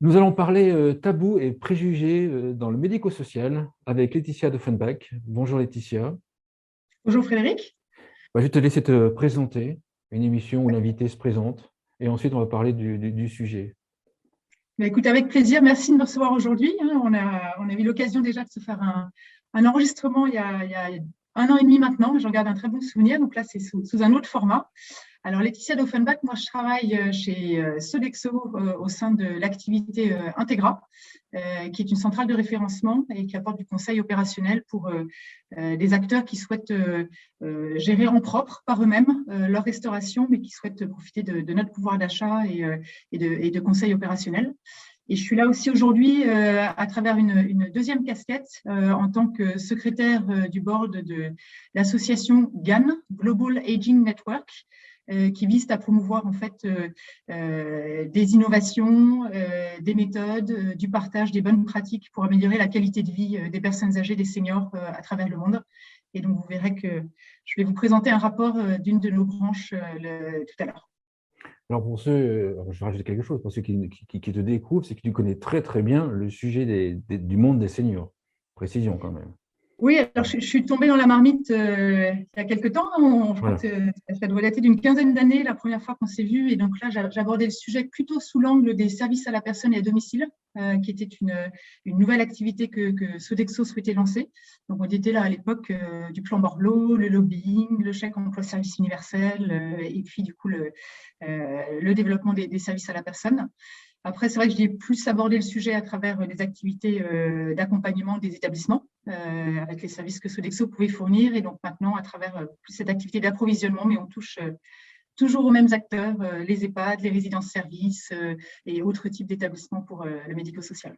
Nous allons parler tabous et préjugés dans le médico-social avec Laetitia d'Offenbach. Bonjour Laetitia. Bonjour Frédéric. Je vais te laisser te présenter, une émission où l'invité se présente, et ensuite on va parler du sujet. Écoute, avec plaisir, merci de me recevoir aujourd'hui. On a eu l'occasion déjà de se faire un enregistrement il y a 1 an et demi maintenant. J'en garde un très bon souvenir. Donc là, c'est sous un autre format. Alors, Laetitia d'Offenbach, moi, je travaille chez Sodexo au sein de l'activité Integra, qui est une centrale de référencement et qui apporte du conseil opérationnel pour des acteurs qui souhaitent gérer en propre par eux-mêmes leur restauration, mais qui souhaitent profiter de notre pouvoir d'achat et de conseils opérationnels. Et je suis là aussi aujourd'hui à travers une deuxième casquette en tant que secrétaire du board de l'association GAN, Global Aging Network, qui vise à promouvoir en fait des innovations, des méthodes, du partage des bonnes pratiques pour améliorer la qualité de vie des personnes âgées, des seniors à travers le monde. Et donc, vous verrez que je vais vous présenter un rapport d'une de nos branches tout à l'heure. Alors pour ceux, je vais rajouter quelque chose, pour ceux qui te découvrent, c'est que tu connais très très bien le sujet du monde des seniors. Précision quand même. Oui, alors je suis tombée dans la marmite il y a quelques temps. Je crois Voilà. que ça doit dater d'une quinzaine d'années la première fois qu'on s'est vu. Et donc là, j'abordais le sujet plutôt sous l'angle des services à la personne et à domicile, qui était une nouvelle activité que Sodexo souhaitait lancer. Donc on était là à l'époque du plan Borloo, le lobbying, le chèque emploi service universel, et puis du coup le développement des services à la personne. Après, c'est vrai que j'ai plus abordé le sujet à travers des activités d'accompagnement des établissements avec les services que Sodexo pouvait fournir. Et donc maintenant, à travers plus cette activité d'approvisionnement, mais on touche toujours aux mêmes acteurs, les EHPAD, les résidences-services et autres types d'établissements pour le médico-social.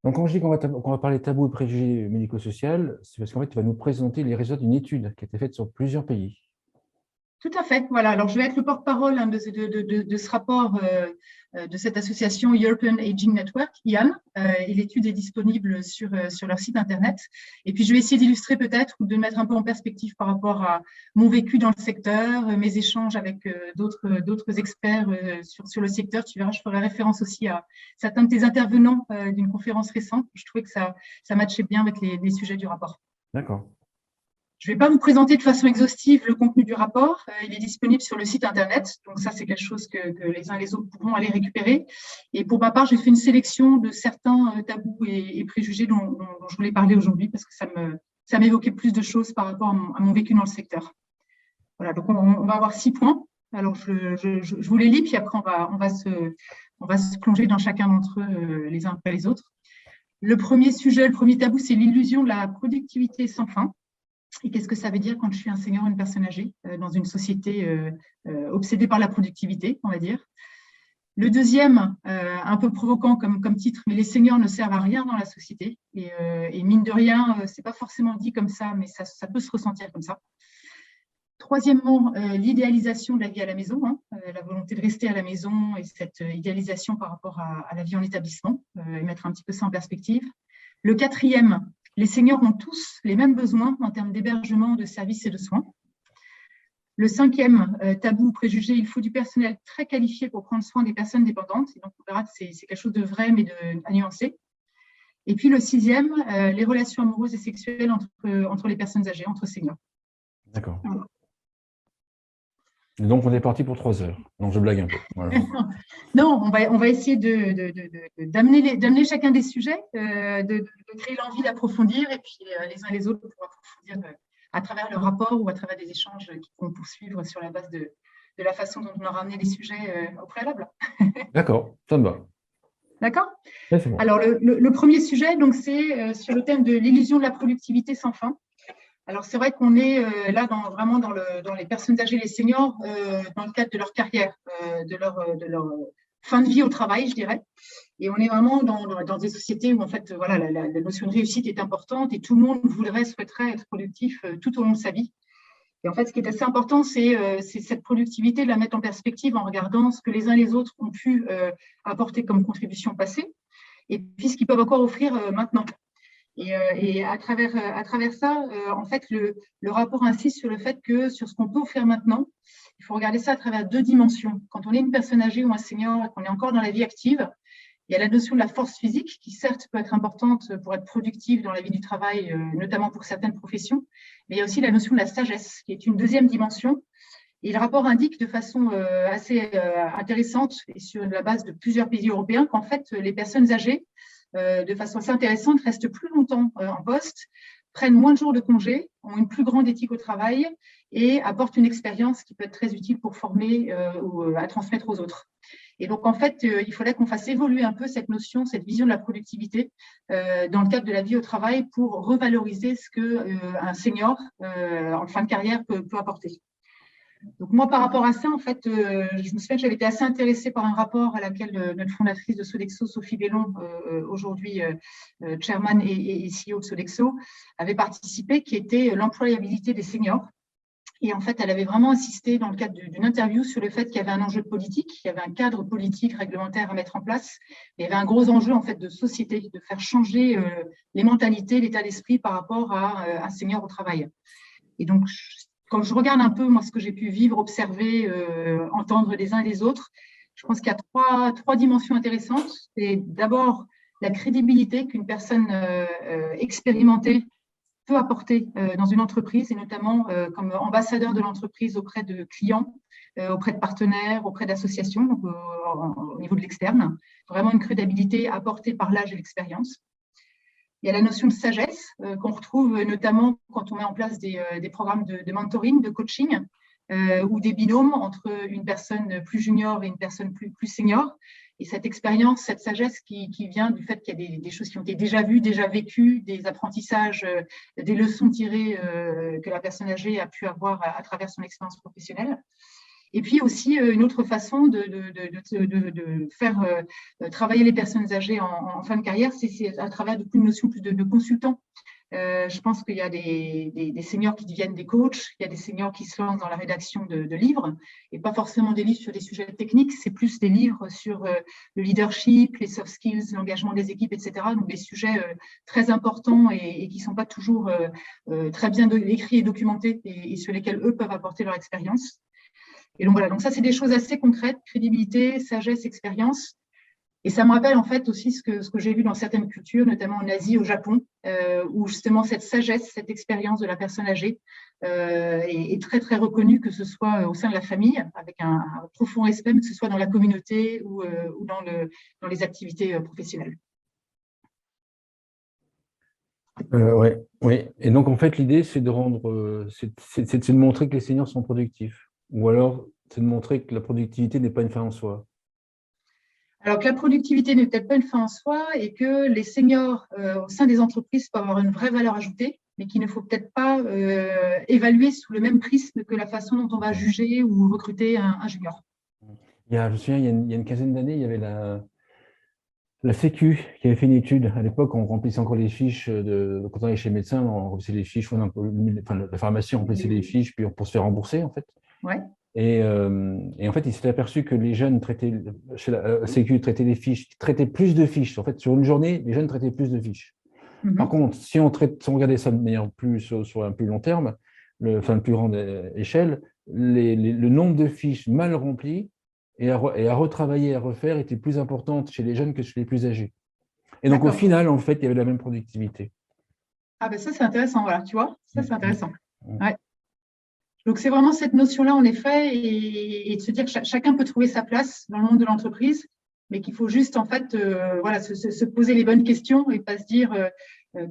Donc quand je dis qu'on va parler tabous et préjugés médico-social, c'est parce qu'en fait tu vas nous présenter les résultats d'une étude qui a été faite sur plusieurs pays. Tout à fait. Voilà. Alors, je vais être le porte-parole de ce rapport de cette association European Aging Network, IAN. Et l'étude est disponible sur leur site Internet. Et puis, je vais essayer d'illustrer peut-être ou de mettre un peu en perspective par rapport à mon vécu dans le secteur, mes échanges avec d'autres experts sur le secteur. Tu verras, je ferai référence aussi à certains de tes intervenants d'une conférence récente. Je trouvais que ça matchait bien avec les sujets du rapport. D'accord. Je ne vais pas vous présenter de façon exhaustive le contenu du rapport. Il est disponible sur le site Internet. Donc ça, c'est quelque chose que les uns et les autres pourront aller récupérer. Et pour ma part, j'ai fait une sélection de certains tabous et préjugés dont je voulais parler aujourd'hui parce que ça m'évoquait plus de choses par rapport à mon vécu dans le secteur. Voilà, donc on va avoir 6 points. Alors, je vous les lis, puis après, on va se plonger dans chacun d'entre eux les uns après les autres. Le premier sujet, le premier tabou, c'est l'illusion de la productivité sans fin. Et qu'est-ce que ça veut dire quand je suis un senior ou une personne âgée dans une société obsédée par la productivité, on va dire. Le deuxième, un peu provoquant comme titre, mais les seniors ne servent à rien dans la société. Et mine de rien, ce n'est pas forcément dit comme ça, mais ça peut se ressentir comme ça. Troisièmement, l'idéalisation de la vie à la maison, la volonté de rester à la maison et cette idéalisation par rapport à la vie en établissement, et mettre un petit peu ça en perspective. Le quatrième, les seniors ont tous les mêmes besoins en termes d'hébergement, de services et de soins. Le cinquième, tabou ou préjugé, il faut du personnel très qualifié pour prendre soin des personnes dépendantes. Et donc, on verra que c'est quelque chose de vrai, mais à nuancer. Et puis, le sixième, les relations amoureuses et sexuelles entre les personnes âgées, entre seniors. D'accord. Voilà. Donc, on est parti pour 3 heures. Non, je blague un peu. Voilà. Non, on va essayer d'amener chacun des sujets, de créer l'envie d'approfondir, et puis les uns et les autres pour approfondir à travers le rapport ou à travers des échanges qui vont poursuivre sur la base de la façon dont on a ramené les sujets au préalable. D'accord, ça me va. D'accord ? Ouais, c'est bon. Alors, le premier sujet, donc, c'est sur le thème de l'illusion de la productivité sans fin. Alors, c'est vrai qu'on est là vraiment dans les personnes âgées, les seniors, dans le cadre de leur carrière, de leur fin de vie au travail, je dirais. Et on est vraiment dans des sociétés où, en fait, voilà, la notion de réussite est importante et tout le monde souhaiterait être productif tout au long de sa vie. Et en fait, ce qui est assez important, c'est cette productivité, de la mettre en perspective en regardant ce que les uns et les autres ont pu apporter comme contribution passée et puis ce qu'ils peuvent encore offrir maintenant. Et à travers ça, en fait, le rapport insiste sur le fait que sur ce qu'on peut offrir maintenant, il faut regarder ça à travers 2 dimensions. Quand on est une personne âgée ou un senior et qu'on est encore dans la vie active, Il y a la notion de la force physique qui, certes, peut être importante pour être productive dans la vie du travail, notamment pour certaines professions, mais il y a aussi la notion de la sagesse, qui est une deuxième dimension. Et le rapport indique de façon assez intéressante et sur la base de plusieurs pays européens qu'en fait, les personnes âgées, de façon assez intéressante, restent plus longtemps en poste, prennent moins de jours de congé, ont une plus grande éthique au travail et apportent une expérience qui peut être très utile pour former ou à transmettre aux autres. Et donc, en fait, il faudrait qu'on fasse évoluer un peu cette notion, cette vision de la productivité dans le cadre de la vie au travail pour revaloriser ce qu'un senior en fin de carrière peut apporter. Donc, moi, par rapport à ça, en fait, je me souviens que j'avais été assez intéressée par un rapport à laquelle notre fondatrice de Sodexo, Sophie Bellon, aujourd'hui chairman et CEO de Sodexo, avait participé, qui était l'employabilité des seniors. Et en fait, elle avait vraiment insisté dans le cadre d'une interview sur le fait qu'il y avait un enjeu politique, il y avait un cadre politique réglementaire à mettre en place. Il y avait un gros enjeu en fait de société, de faire changer les mentalités, l'état d'esprit par rapport à un senior au travail. Et donc, quand je regarde un peu moi ce que j'ai pu vivre, observer, entendre les uns et les autres, je pense qu'il y a trois dimensions intéressantes. C'est d'abord la crédibilité qu'une personne expérimentée peut apporter dans une entreprise et notamment comme ambassadeur de l'entreprise auprès de clients, auprès de partenaires, auprès d'associations, donc au niveau de l'externe. Vraiment une crédibilité apportée par l'âge et l'expérience. Il y a la notion de sagesse qu'on retrouve notamment quand on met en place des programmes de mentoring, de coaching ou des binômes entre une personne plus junior et une personne plus senior. Et cette expérience, cette sagesse qui vient du fait qu'il y a des choses qui ont été déjà vues, déjà vécues, des apprentissages, des leçons tirées que la personne âgée a pu avoir à travers son expérience professionnelle. Et puis aussi une autre façon de faire travailler les personnes âgées en fin de carrière, c'est à travers une notion plus de consultant. Je pense qu'il y a des seniors qui deviennent des coachs, il y a des seniors qui se lancent dans la rédaction de livres, et pas forcément des livres sur des sujets techniques, c'est plus des livres sur le leadership, les soft skills, l'engagement des équipes, etc. Donc des sujets très importants et qui ne sont pas toujours très bien écrits et documentés et sur lesquels eux peuvent apporter leur expérience. Et donc voilà, donc ça c'est des choses assez concrètes, crédibilité, sagesse, expérience. Et ça me rappelle en fait aussi ce que j'ai vu dans certaines cultures, notamment en Asie, au Japon, où justement cette sagesse, cette expérience de la personne âgée est très très reconnue, que ce soit au sein de la famille, avec un profond respect, mais que ce soit dans la communauté ou dans les activités professionnelles. Oui. Et donc en fait l'idée c'est de rendre, c'est de montrer que les seniors sont productifs, ou alors c'est de montrer que la productivité n'est pas une fin en soi. Alors que la productivité n'est peut-être pas une fin en soi et que les seniors au sein des entreprises peuvent avoir une vraie valeur ajoutée, mais qu'il ne faut peut-être pas évaluer sous le même prisme que la façon dont on va juger ou recruter un junior. Je me souviens, il y a une quinzaine d'années, il y avait la Sécu qui avait fait une étude. À l'époque, on remplissait encore les fiches, quand on allait chez le médecin, on remplissait les fiches, la pharmacie remplissait les fiches pour se faire rembourser, en fait. Ouais. Et en fait, il s'est aperçu que les jeunes chez la Sécu traitaient plus de fiches. En fait, sur une journée, les jeunes traitaient plus de fiches. Par contre, si on regardait ça de manière sur un plus long terme, une plus grande échelle, le nombre de fiches mal remplies et à retravailler, à refaire était plus importante chez les jeunes que chez les plus âgés. Et donc, au final, en fait, il y avait la même productivité. Ah ben ça, c'est intéressant, voilà, tu vois, ça, c'est intéressant. Ouais. Donc, c'est vraiment cette notion-là, en effet, et de se dire que chacun peut trouver sa place dans le monde de l'entreprise, mais qu'il faut juste, en fait, se poser les bonnes questions et pas se dire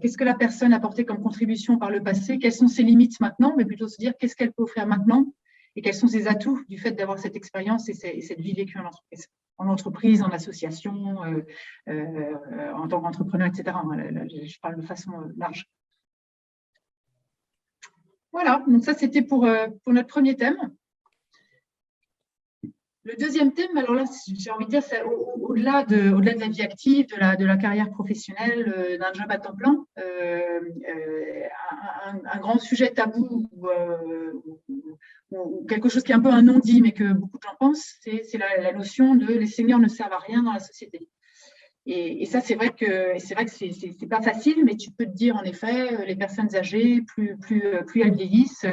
qu'est-ce que la personne a apporté comme contribution par le passé, quelles sont ses limites maintenant, mais plutôt se dire qu'est-ce qu'elle peut offrir maintenant et quels sont ses atouts du fait d'avoir cette expérience et cette vie vécue en entreprise, en association, en tant qu'entrepreneur, etc. Je parle de façon large. Voilà, donc ça c'était pour notre premier thème. Le deuxième thème, alors là, j'ai envie de dire, c'est au-delà de la vie active, de la carrière professionnelle, d'un job à temps plein, un grand sujet tabou ou quelque chose qui est un peu un non-dit, mais que beaucoup de gens pensent, c'est la notion de les seniors ne servent à rien dans la société. Et ça, c'est vrai que c'est pas facile, mais tu peux te dire, en effet, les personnes âgées, plus elles vieillissent,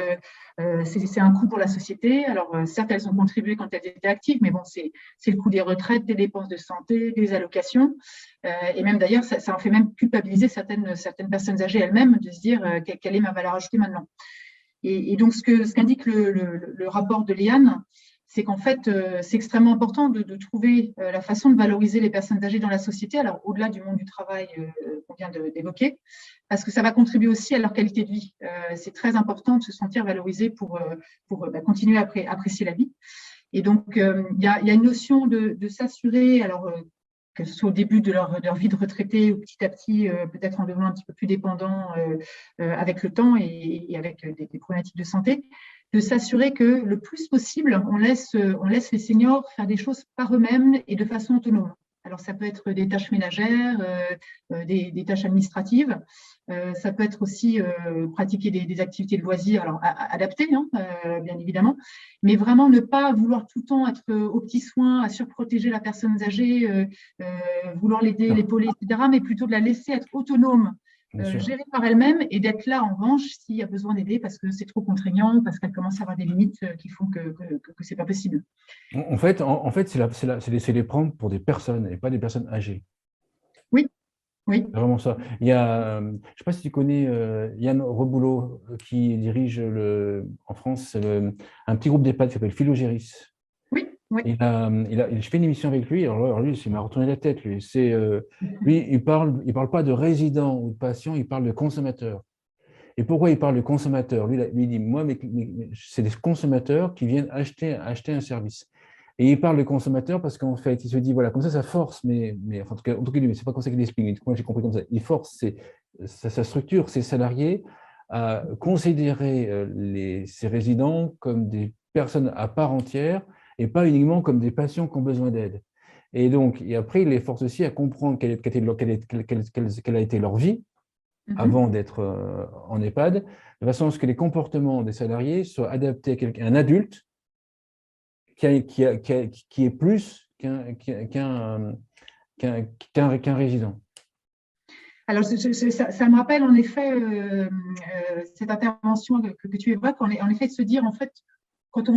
c'est un coût pour la société. Alors, certes, elles ont contribué quand elles étaient actives, mais bon, c'est le coût des retraites, des dépenses de santé, des allocations. Et même d'ailleurs, ça en fait même culpabiliser certaines personnes âgées elles-mêmes de se dire quelle est ma valeur ajoutée maintenant. Et donc, ce qu'indique le rapport de Liane, c'est qu'en fait, c'est extrêmement important de trouver la façon de valoriser les personnes âgées dans la société, alors au-delà du monde du travail qu'on vient d'évoquer, parce que ça va contribuer aussi à leur qualité de vie. C'est très important de se sentir valorisé pour continuer à apprécier la vie. Et donc, il y a une notion de s'assurer, alors que ce soit au début de leur vie de retraité ou petit à petit, peut-être en devenant un petit peu plus dépendant avec le temps et avec des problématiques de santé, de s'assurer que le plus possible, on laisse les seniors faire des choses par eux-mêmes et de façon autonome. Alors, ça peut être des tâches ménagères, des tâches administratives. Ça peut être aussi pratiquer des activités de loisirs, alors adaptées, hein, bien évidemment, mais vraiment ne pas vouloir tout le temps être aux petits soins, à surprotéger la personne âgée, vouloir l'aider, l'épauler, etc., mais plutôt de la laisser être autonome, gérée par elle-même, et d'être là en revanche s'il y a besoin d'aider parce que c'est trop contraignant, parce qu'elle commence à avoir des limites qui font que c'est pas possible. En fait, c'est les prendre pour des personnes et pas des personnes âgées. Oui. Oui. C'est vraiment ça. Il y a, je ne sais pas si tu connais Yann Reboulot, qui dirige en France un petit groupe d'EHPAD qui s'appelle Philogéris. Oui, oui. Je fais une émission avec lui. Alors lui, il m'a retourné la tête. Lui, il parle pas de résident ou de patient, il parle de consommateur. Et pourquoi il parle de consommateur? Lui, il dit, moi, c'est des consommateurs qui viennent acheter un service. Et il parle de consommateur parce qu'en fait, il se dit, voilà, comme ça force, mais enfin, en tout cas, c'est pas comme ça qu'il explique. Moi, j'ai compris comme ça. Il force sa structure, ses salariés, à considérer ces résidents comme des personnes à part entière et pas uniquement comme des patients qui ont besoin d'aide. Et après, il les force aussi à comprendre quelle a été leur vie avant d'être en EHPAD, de façon à ce que les comportements des salariés soient adaptés à un adulte qui est plus qu'un résident. Alors, ça me rappelle en effet cette intervention que tu évoques, en effet de se dire, en fait, quand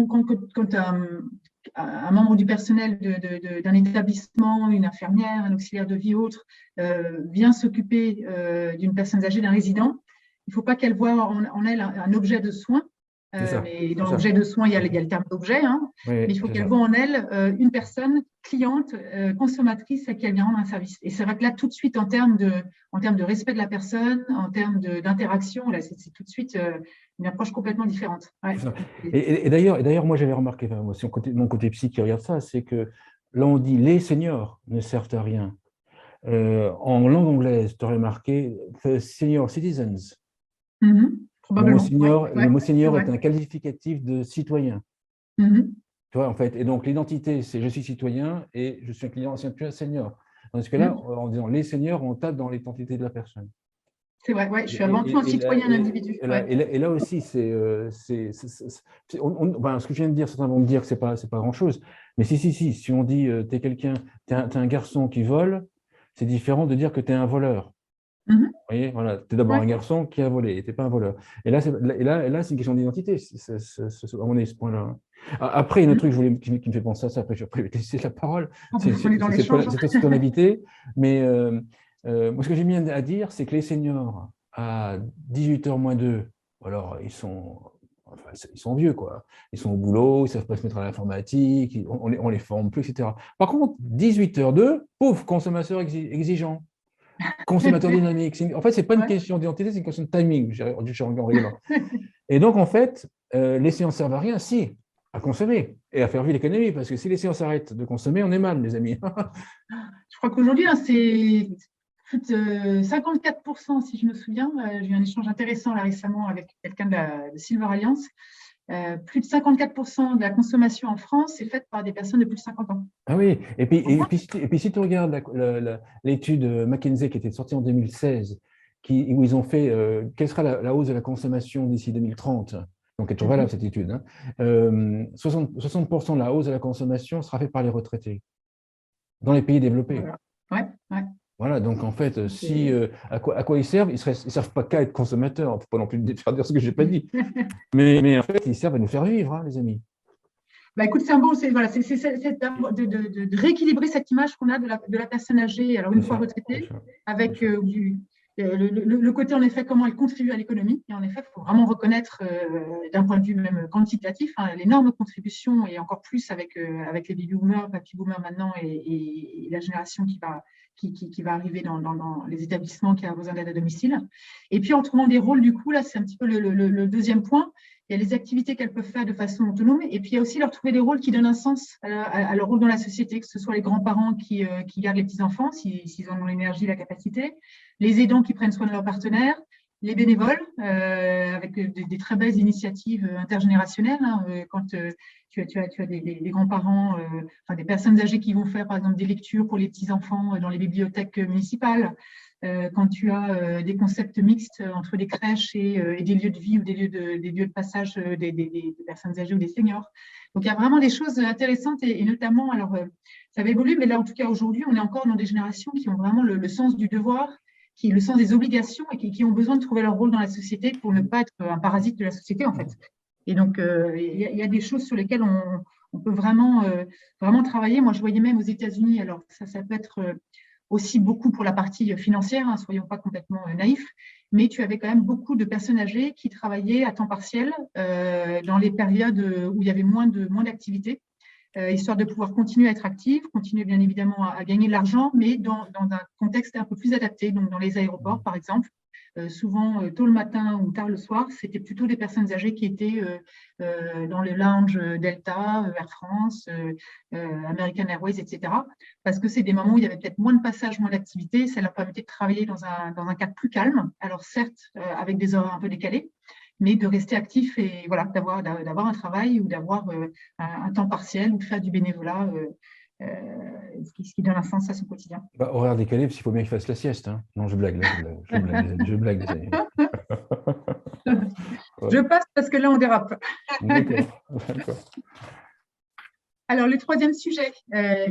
un membre du personnel d'un établissement, une infirmière, un auxiliaire de vie ou autre, vient s'occuper d'une personne âgée, d'un résident, il ne faut pas qu'elle voie en elle un objet de soin. Mais dans l'objet de soins, il y a le terme d'objet, hein, mais il faut qu'elle voit en elle une personne cliente, consommatrice à qui elle vient rendre un service. Et c'est vrai que là, tout de suite, en termes de respect de la personne, en termes d'interaction, c'est tout de suite une approche complètement différente. Ouais. Et d'ailleurs, moi, j'avais remarqué, mon côté psy qui regarde ça, c'est que là, on dit les seniors ne servent à rien. En langue anglaise, tu aurais marqué the senior citizens. Le mot senior est un qualificatif de citoyen. Tu vois, en fait, et donc l'identité, c'est je suis citoyen et je suis un client senior. Dans ce cas-là, en disant les seniors, on tape dans l'identité de la personne. C'est vrai, ouais, je suis avant tout un citoyen, un individu. Et là aussi, ce que je viens de dire, certains vont me dire que c'est pas grand-chose, mais si on dit tu es quelqu'un, tu es un garçon qui vole, c'est différent de dire que tu es un voleur. Vous voyez, voilà, tu es d'abord un garçon qui a volé, et tu n'es pas un voleur. Et là, c'est une question d'identité, à mon avis, ce point-là. Après, il y a un autre truc qui me fait penser à ça, après je vais te laisser la parole, c'est aussi ton invité, mais moi, ce que j'ai mis à dire, c'est que les seniors, à 18h moins 2, alors ils sont vieux, quoi. Ils sont au boulot, ils ne savent pas se mettre à l'informatique, on les forme plus, etc. Par contre, 18h02, pauvre consommateur exigeant. Consommateur dynamique. En fait, ce n'est pas une question d'identité, c'est une question de timing. Et donc, en fait, les séances servent à rien, si, à consommer et à faire vivre l'économie, parce que si les séances arrêtent de consommer, on est mal, les amis. Je crois qu'aujourd'hui, c'est plus de 54%, si je me souviens. J'ai eu un échange intéressant là récemment avec quelqu'un de Silver Alliance. Plus de 54% de la consommation en France est faite par des personnes de plus de 50 ans. Ah oui, et puis si tu regardes l'étude McKinsey qui était sortie en 2016, où ils ont fait quelle sera la hausse de la consommation d'ici 2030, donc elle est toujours valable cette étude, hein, 60% de la hausse de la consommation sera faite par les retraités dans les pays développés. Voilà. Ouais. Voilà, donc en fait, à quoi ils servent? Ils ne servent pas qu'à être consommateurs. Il ne faut pas non plus faire dire ce que je n'ai pas dit. Mais en fait, ils servent à nous faire vivre, hein, les amis. Bah, écoute, c'est un bon, c'est de rééquilibrer cette image qu'on a de la personne âgée, alors une fois retraitée, avec le côté, en effet, comment elle contribue à l'économie. Et en effet, il faut vraiment reconnaître, d'un point de vue même quantitatif, hein, l'énorme contribution, et encore plus avec les baby boomers, papy boomers maintenant, et la génération qui va arriver dans les établissements qui a besoin d'aide à domicile. Et puis, en trouvant des rôles, du coup, là, c'est un petit peu le deuxième point. Il y a les activités qu'elles peuvent faire de façon autonome, et puis il y a aussi leur trouver des rôles qui donnent un sens à leur rôle dans la société, que ce soit les grands-parents qui gardent les petits-enfants, s'ils en ont l'énergie, la capacité, les aidants qui prennent soin de leurs partenaires, les bénévoles, avec des très belles initiatives intergénérationnelles, hein, quand tu as des grands-parents, enfin, des personnes âgées qui vont faire, par exemple, des lectures pour les petits-enfants dans les bibliothèques municipales. Quand tu as des concepts mixtes entre des crèches et des lieux de vie ou des lieux de passage des personnes âgées ou des seniors. Donc, il y a vraiment des choses intéressantes et notamment, alors, ça va évoluer, mais là, en tout cas, aujourd'hui, on est encore dans des générations qui ont vraiment le sens du devoir, le sens des obligations et qui ont besoin de trouver leur rôle dans la société pour ne pas être un parasite de la société, en fait. Et donc, il y a des choses sur lesquelles on peut vraiment travailler. Moi, je voyais même aux États-Unis, alors ça peut être aussi beaucoup pour la partie financière, hein, soyons pas complètement naïfs, mais tu avais quand même beaucoup de personnes âgées qui travaillaient à temps partiel dans les périodes où il y avait moins d'activité, histoire de pouvoir continuer à être active, continuer bien évidemment à gagner de l'argent, mais dans un contexte un peu plus adapté, donc dans les aéroports par exemple. Souvent, tôt le matin ou tard le soir, c'était plutôt des personnes âgées qui étaient dans le lounge Delta, Air France, American Airways, etc. Parce que c'est des moments où il y avait peut-être moins de passages, moins d'activité. Ça leur permettait de travailler dans un cadre plus calme. Alors certes, avec des horaires un peu décalés, mais de rester actif et voilà, d'avoir un travail ou d'avoir un temps partiel ou de faire du bénévolat, ce qui donne un sens à son quotidien. Bah, horaire décalé, parce qu'il faut bien qu'il fasse la sieste. Hein. Non, je blague, je blague, les amis. Je passe parce que là, on dérape. D'accord. Alors, le troisième sujet,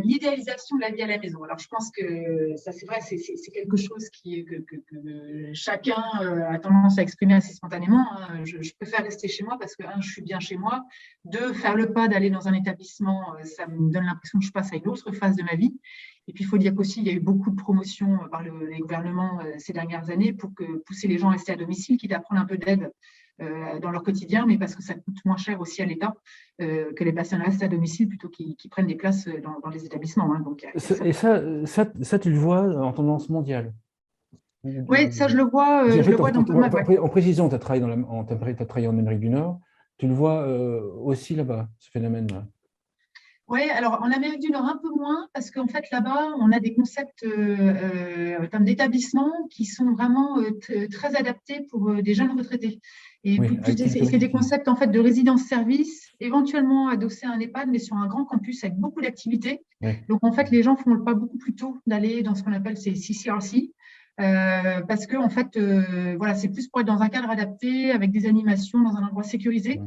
l'idéalisation de la vie à la maison. Alors, je pense que ça, c'est vrai, c'est quelque chose que chacun a tendance à exprimer assez spontanément. Hein. Je préfère rester chez moi parce que, un, je suis bien chez moi. Deux, faire le pas d'aller dans un établissement, ça me donne l'impression que je passe à une autre phase de ma vie. Et puis, il faut dire qu'aussi, il y a eu beaucoup de promotions par les gouvernements ces dernières années pour pousser les gens à rester à domicile, quitte à prendre un peu d'aide dans leur quotidien, mais parce que ça coûte moins cher aussi à l'État que les personnes restent à domicile plutôt qu'ils prennent des places dans les établissements. Hein. Donc, et ça, tu le vois en tendance mondiale? Oui, ça, je le vois, dans pas mal. En précisant, tu as travaillé en Amérique du Nord, tu le vois aussi là-bas, ce phénomène-là? Oui, alors en Amérique du Nord, un peu moins, parce qu'en fait, là-bas, on a des concepts en termes d'établissement qui sont vraiment très adaptés pour des jeunes retraités. Et oui, c'est des concepts en fait de résidence-service, éventuellement adossés à un EHPAD, mais sur un grand campus avec beaucoup d'activités. Oui. Donc en fait, les gens font le pas beaucoup plus tôt d'aller dans ce qu'on appelle ces CCRC. Parce que en fait, voilà, c'est plus pour être dans un cadre adapté, avec des animations, dans un endroit sécurisé.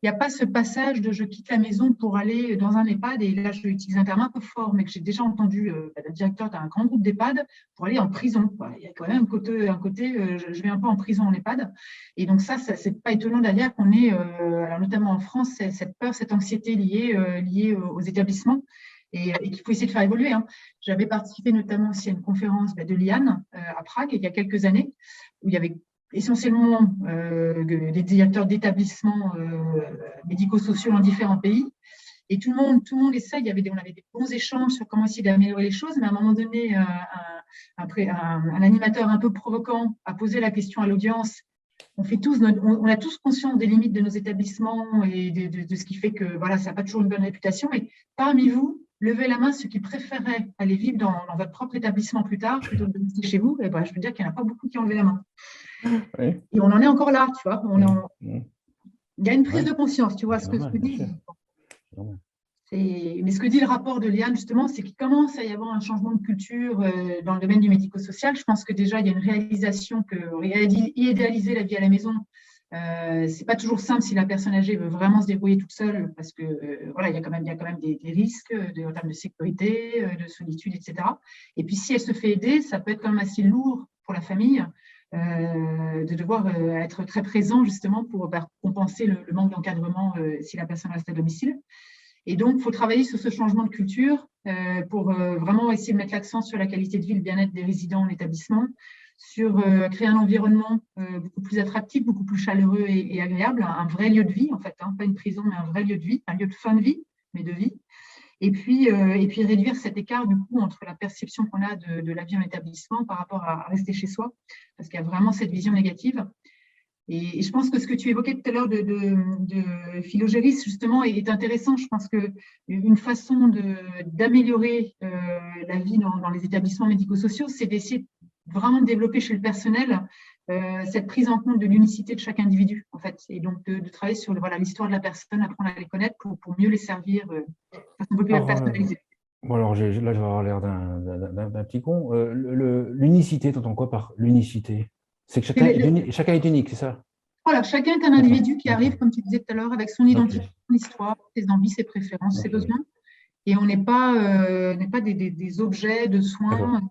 Il n'y a pas ce passage de je quitte la maison pour aller dans un EHPAD, et là, je vais utiliser un terme un peu fort, mais que j'ai déjà entendu le directeur d'un grand groupe d'EHPAD pour aller en prison. Voilà, il y a quand même un côté je vais un peu en prison en EHPAD. Et donc ça c'est pas étonnant d'ailleurs qu'on ait, alors notamment en France, cette peur, cette anxiété liée aux établissements. Et qu'il faut essayer de faire évoluer. Hein. J'avais participé notamment aussi à une conférence de l'IAN à Prague il y a quelques années, où il y avait essentiellement des directeurs d'établissements médico-sociaux dans différents pays. Et tout le monde essaye, on avait des bons échanges sur comment essayer d'améliorer les choses, mais à un moment donné, un animateur un peu provocant a posé la question à l'audience. On a tous conscience des limites de nos établissements et de ce qui fait que voilà, ça n'a pas toujours une bonne réputation, mais parmi vous, levez la main ceux qui préféraient aller vivre dans votre propre établissement plus tard plutôt que de rester chez vous. Et ben, je veux dire qu'il n'y en a pas beaucoup qui ont levé la main. Oui. Et on en est encore là, tu vois. Il y a une prise de conscience, tu vois, ce que je dis. Mais ce que dit le rapport de Liane, justement, c'est qu'il commence à y avoir un changement de culture dans le domaine du médico-social. Je pense que déjà, il y a une réalisation que idéaliser la vie à la maison, C'est pas toujours simple si la personne âgée veut vraiment se débrouiller toute seule, parce que voilà, il y a quand même des risques en termes de sécurité, de solitude, etc. Et puis si elle se fait aider, ça peut être quand même assez lourd pour la famille de devoir être très présent justement pour compenser le manque d'encadrement si la personne reste à domicile. Et donc, il faut travailler sur ce changement de culture pour vraiment essayer de mettre l'accent sur la qualité de vie, le bien-être des résidents en établissement, sur créer un environnement beaucoup plus attractif, beaucoup plus chaleureux et agréable, un vrai lieu de vie en fait, hein, pas une prison, mais un vrai lieu de vie, un lieu de fin de vie, mais de vie. Et puis réduire cet écart du coup entre la perception qu'on a de la vie en établissement par rapport à rester chez soi, parce qu'il y a vraiment cette vision négative. Et je pense que ce que tu évoquais tout à l'heure de Philogéris, justement, est intéressant. Je pense qu'une façon d'améliorer la vie dans les établissements médico-sociaux, c'est d'essayer vraiment de développer chez le personnel cette prise en compte de l'unicité de chaque individu, en fait. Et donc, de travailler sur l'histoire de la personne, apprendre à les connaître pour mieux les servir de façon un peu plus personnalisée. Bon, alors, là, je vais avoir l'air d'un petit con. L'unicité, t'entends quoi par l'unicité? C'est que chacun est unique, c'est ça? Voilà, chacun est un individu qui arrive, comme tu disais tout à l'heure, avec son identité, son histoire, ses envies, ses préférences, ses besoins. Et on n'est pas des objets de soins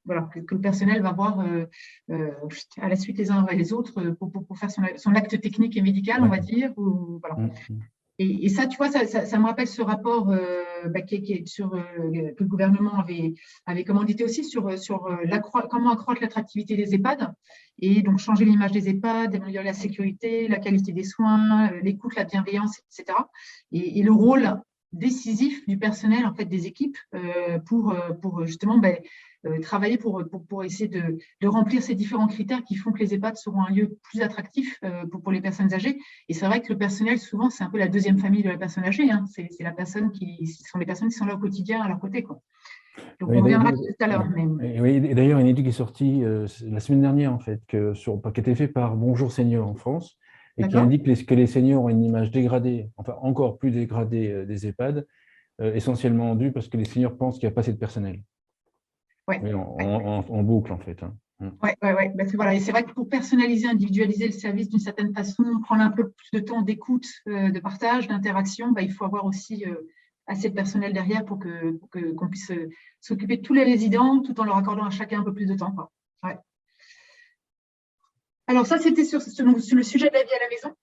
voilà, que le personnel va voir à la suite les uns après les autres pour faire son acte technique et médical, on va dire. Voilà. Et ça, tu vois, ça me rappelle ce rapport qui est que le gouvernement avait commandité aussi sur comment accroître l'attractivité des EHPAD et donc changer l'image des EHPAD, améliorer la sécurité, la qualité des soins, l'écoute, la bienveillance, etc. Et le rôle décisif du personnel, en fait, des équipes pour justement travailler pour essayer de remplir ces différents critères qui font que les EHPAD seront un lieu plus attractif pour les personnes âgées. Et c'est vrai que le personnel, souvent, c'est un peu la deuxième famille de la personne âgée. Hein. C'est la personne ce sont les personnes qui sont là au quotidien à leur côté, quoi. Donc, on reviendra tout à l'heure. Oui, et d'ailleurs, une étude qui est sortie la semaine dernière, en fait, qui a été faite par Bonjour Seniors en France, et qui indique que les seniors ont une image dégradée, enfin encore plus dégradée des EHPAD, essentiellement due parce que les seniors pensent qu'il n'y a pas assez de personnel. En boucle, en fait. Hein. Oui. Voilà. Et c'est vrai que pour personnaliser, individualiser le service d'une certaine façon, prendre un peu plus de temps d'écoute, de partage, d'interaction, il faut avoir aussi assez de personnel derrière pour qu'on puisse s'occuper de tous les résidents tout en leur accordant à chacun un peu plus de temps. Quoi. Ouais. Alors ça, c'était sur le sujet de la vie à la maison.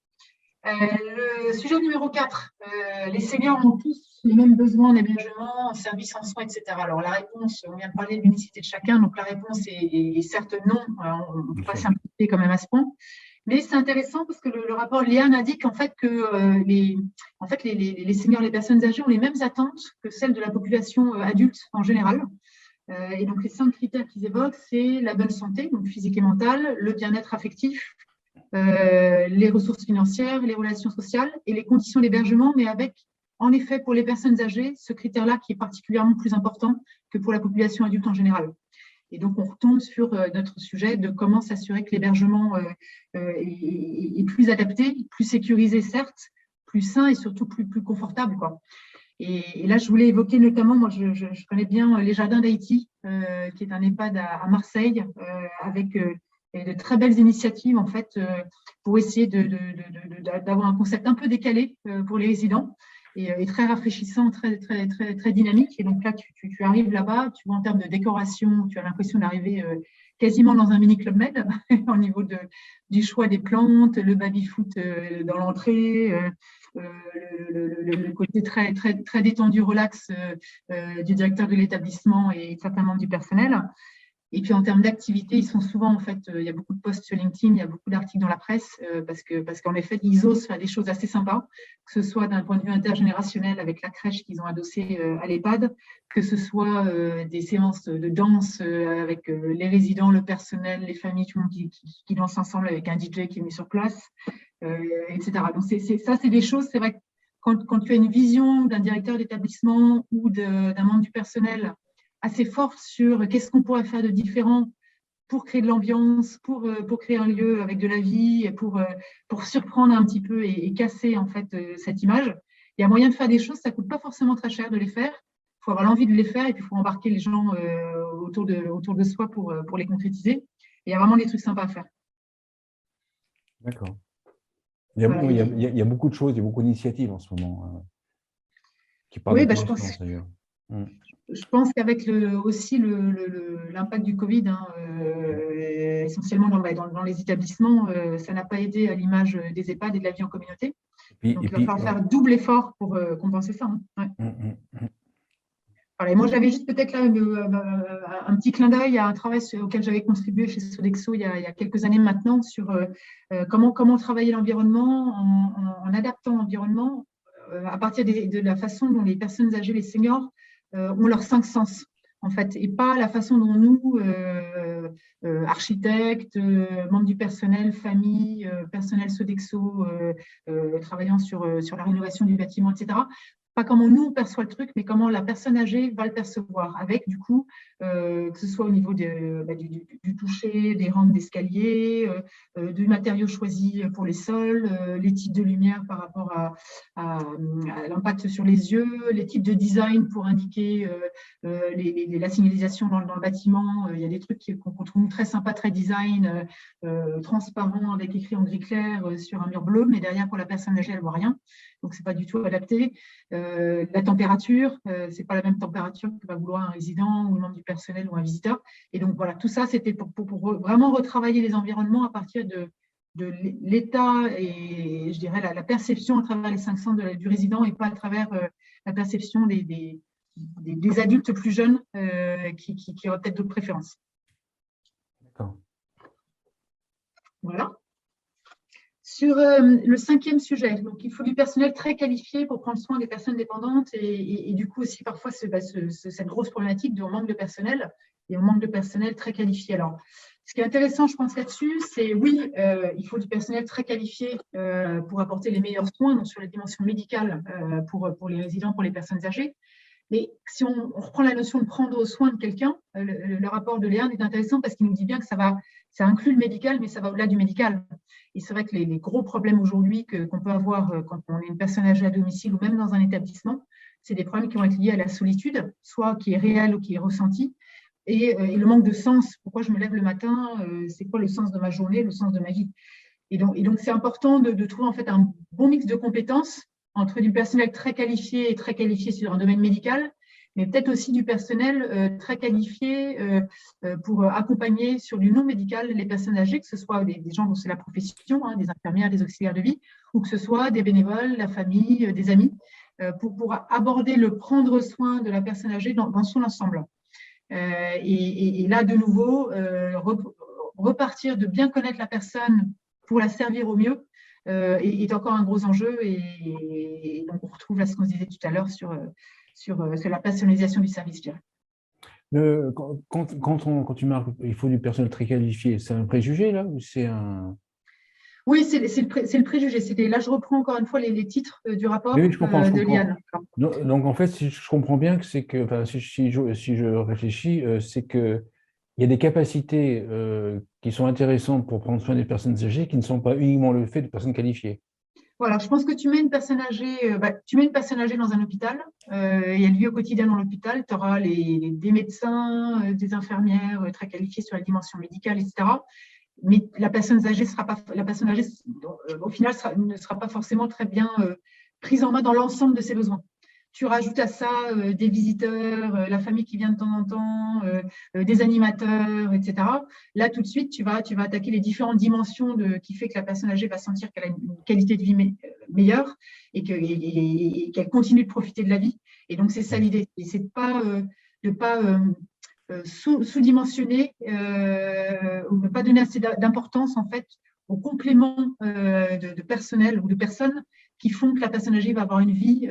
Le sujet numéro 4, les seniors ont tous les mêmes besoins en hébergement, en services, en soins, etc. Alors la réponse, on vient de parler de l'unicité de chacun, donc la réponse est certes non, on ne peut pas simplifier quand même à ce point, mais c'est intéressant parce que le rapport Liane indique en fait que les seniors, les personnes âgées ont les mêmes attentes que celles de la population adulte en général. Et donc les 5 critères qu'ils évoquent, c'est la bonne santé, donc physique et mentale, le bien-être affectif, les ressources financières, les relations sociales et les conditions d'hébergement, mais avec, en effet, pour les personnes âgées, ce critère-là qui est particulièrement plus important que pour la population adulte en général. Et donc, on retombe sur notre sujet de comment s'assurer que l'hébergement est plus adapté, plus sécurisé, certes, plus sain et surtout plus confortable, quoi. Et là, je voulais évoquer notamment, moi, je connais bien les Jardins d'Haïti, qui est un EHPAD à Marseille, avec de très belles initiatives, en fait, pour essayer d'avoir un concept un peu décalé pour les résidents et très rafraîchissant, très dynamique. Et donc là, tu arrives là-bas, tu vois en termes de décoration, tu as l'impression d'arriver quasiment dans un mini Club Med au niveau du choix des plantes, le baby-foot dans l'entrée, le côté très détendu, relax du directeur de l'établissement et certains membres du personnel. Et puis en termes d'activité, ils sont souvent, en fait, il y a beaucoup de posts sur LinkedIn, il y a beaucoup d'articles dans la presse, parce qu'en effet, ils osent faire des choses assez sympas, que ce soit d'un point de vue intergénérationnel avec la crèche qu'ils ont adossée à l'EHPAD, que ce soit des séances de danse avec les résidents, le personnel, les familles, tout le monde qui dansent ensemble avec un DJ qui est mis sur place, etc. Donc ça, c'est des choses, c'est vrai que quand tu as une vision d'un directeur d'établissement ou d'un membre du personnel assez forte sur qu'est-ce qu'on pourrait faire de différent pour créer de l'ambiance, pour créer un lieu avec de la vie, pour surprendre un petit peu et casser en fait cette image. Il y a moyen de faire des choses, ça ne coûte pas forcément très cher de les faire. Il faut avoir l'envie de les faire et puis il faut embarquer les gens autour de soi pour les concrétiser. Et il y a vraiment des trucs sympas à faire. D'accord. Il y a, Voilà. il y a beaucoup de choses, il y a beaucoup d'initiatives en ce moment qui parlent Oui, de je pense. connaissances d'ailleurs. Je pense qu'avec aussi l'impact du Covid, essentiellement dans les établissements, ça n'a pas aidé à l'image des EHPAD et de la vie en communauté. Donc, il va falloir faire double effort pour compenser ça. Ouais. Voilà, et moi, j'avais juste peut-être là un petit clin d'œil à un travail auquel j'avais contribué chez Sodexo il y a quelques années maintenant sur comment travailler l'environnement en adaptant l'environnement à partir de la façon dont les personnes âgées, les seniors, ont leurs 5 sens, en fait, et pas la façon dont nous, architectes, membres du personnel, famille, personnel Sodexo, travaillant sur la rénovation du bâtiment, etc., pas comment nous on perçoit le truc, mais comment la personne âgée va le percevoir, avec du coup, que ce soit au niveau du toucher, des rampes d'escalier, du matériau choisi pour les sols, les types de lumière par rapport à l'impact sur les yeux, les types de design pour indiquer la signalisation dans le bâtiment. Il y a des trucs qu'on trouve très sympas, très design, transparent, avec écrit en gris clair sur un mur bleu, mais derrière, pour la personne âgée, elle ne voit rien. Donc, ce n'est pas du tout adapté. La température, ce n'est pas la même température que va vouloir un résident ou un membre du personnel ou un visiteur. Et donc, voilà, tout ça, c'était pour vraiment retravailler les environnements à partir de l'état et, je dirais, la perception à travers les 5 sens du résident et pas à travers la perception des adultes plus jeunes qui auraient peut-être d'autres préférences. D'accord. Voilà. Sur le 5e sujet, donc il faut du personnel très qualifié pour prendre soin des personnes dépendantes et du coup aussi parfois cette grosse problématique de manque de personnel et on manque de personnel très qualifié. Alors, ce qui est intéressant, je pense là-dessus, c'est oui, il faut du personnel très qualifié pour apporter les meilleurs soins, donc sur les dimensions médicales pour les résidents, pour les personnes âgées. Mais si on reprend la notion de prendre soin de quelqu'un, le rapport de Léane est intéressant parce qu'il nous dit bien que ça inclut le médical, mais ça va au-delà du médical. Et c'est vrai que les gros problèmes aujourd'hui qu'on peut avoir quand on est une personne âgée à domicile ou même dans un établissement, c'est des problèmes qui vont être liés à la solitude, soit qui est réelle ou qui est ressentie, et le manque de sens. Pourquoi je me lève le matin? C'est quoi le sens de ma journée, le sens de ma vie? Et donc c'est important de trouver en fait un bon mix de compétences entre du personnel très qualifié et très qualifié sur un domaine médical, mais peut-être aussi du personnel très qualifié pour accompagner sur du non médical les personnes âgées, que ce soit des gens dont c'est la profession, des infirmières, des auxiliaires de vie, ou que ce soit des bénévoles, la famille, des amis, pour aborder le prendre soin de la personne âgée dans son ensemble. Et là, de nouveau, repartir de bien connaître la personne pour la servir au mieux est encore un gros enjeu. Et donc, on retrouve là ce qu'on se disait tout à l'heure sur la personnalisation du service, je dirais. Quand tu marques, il faut du personnel très qualifié, c'est un préjugé là ou c'est un… Oui, c'est le préjugé. Là, je reprends encore une fois les titres du rapport Oui, je comprends. de Léane. Donc, en fait, si je comprends bien, c'est que, enfin, si je réfléchis, c'est que il y a des capacités qui sont intéressantes pour prendre soin des personnes âgées qui ne sont pas uniquement le fait de personnes qualifiées. Voilà, je pense que tu mets une personne âgée, dans un hôpital et elle vit au quotidien dans l'hôpital. Tu auras des médecins, des infirmières très qualifiées sur la dimension médicale, etc. Mais la personne âgée au final ne sera pas forcément très bien prise en main dans l'ensemble de ses besoins. Tu rajoutes à ça des visiteurs, la famille qui vient de temps en temps, des animateurs, etc. Là, tout de suite, tu vas attaquer les différentes dimensions qui fait que la personne âgée va sentir qu'elle a une qualité de vie meilleure et qu'elle continue de profiter de la vie. Et donc, c'est ça l'idée. Et c'est de ne pas sous-dimensionner ou ne pas donner assez d'importance en fait aux compléments de personnel ou de personnes qui font que la personne âgée va avoir une vie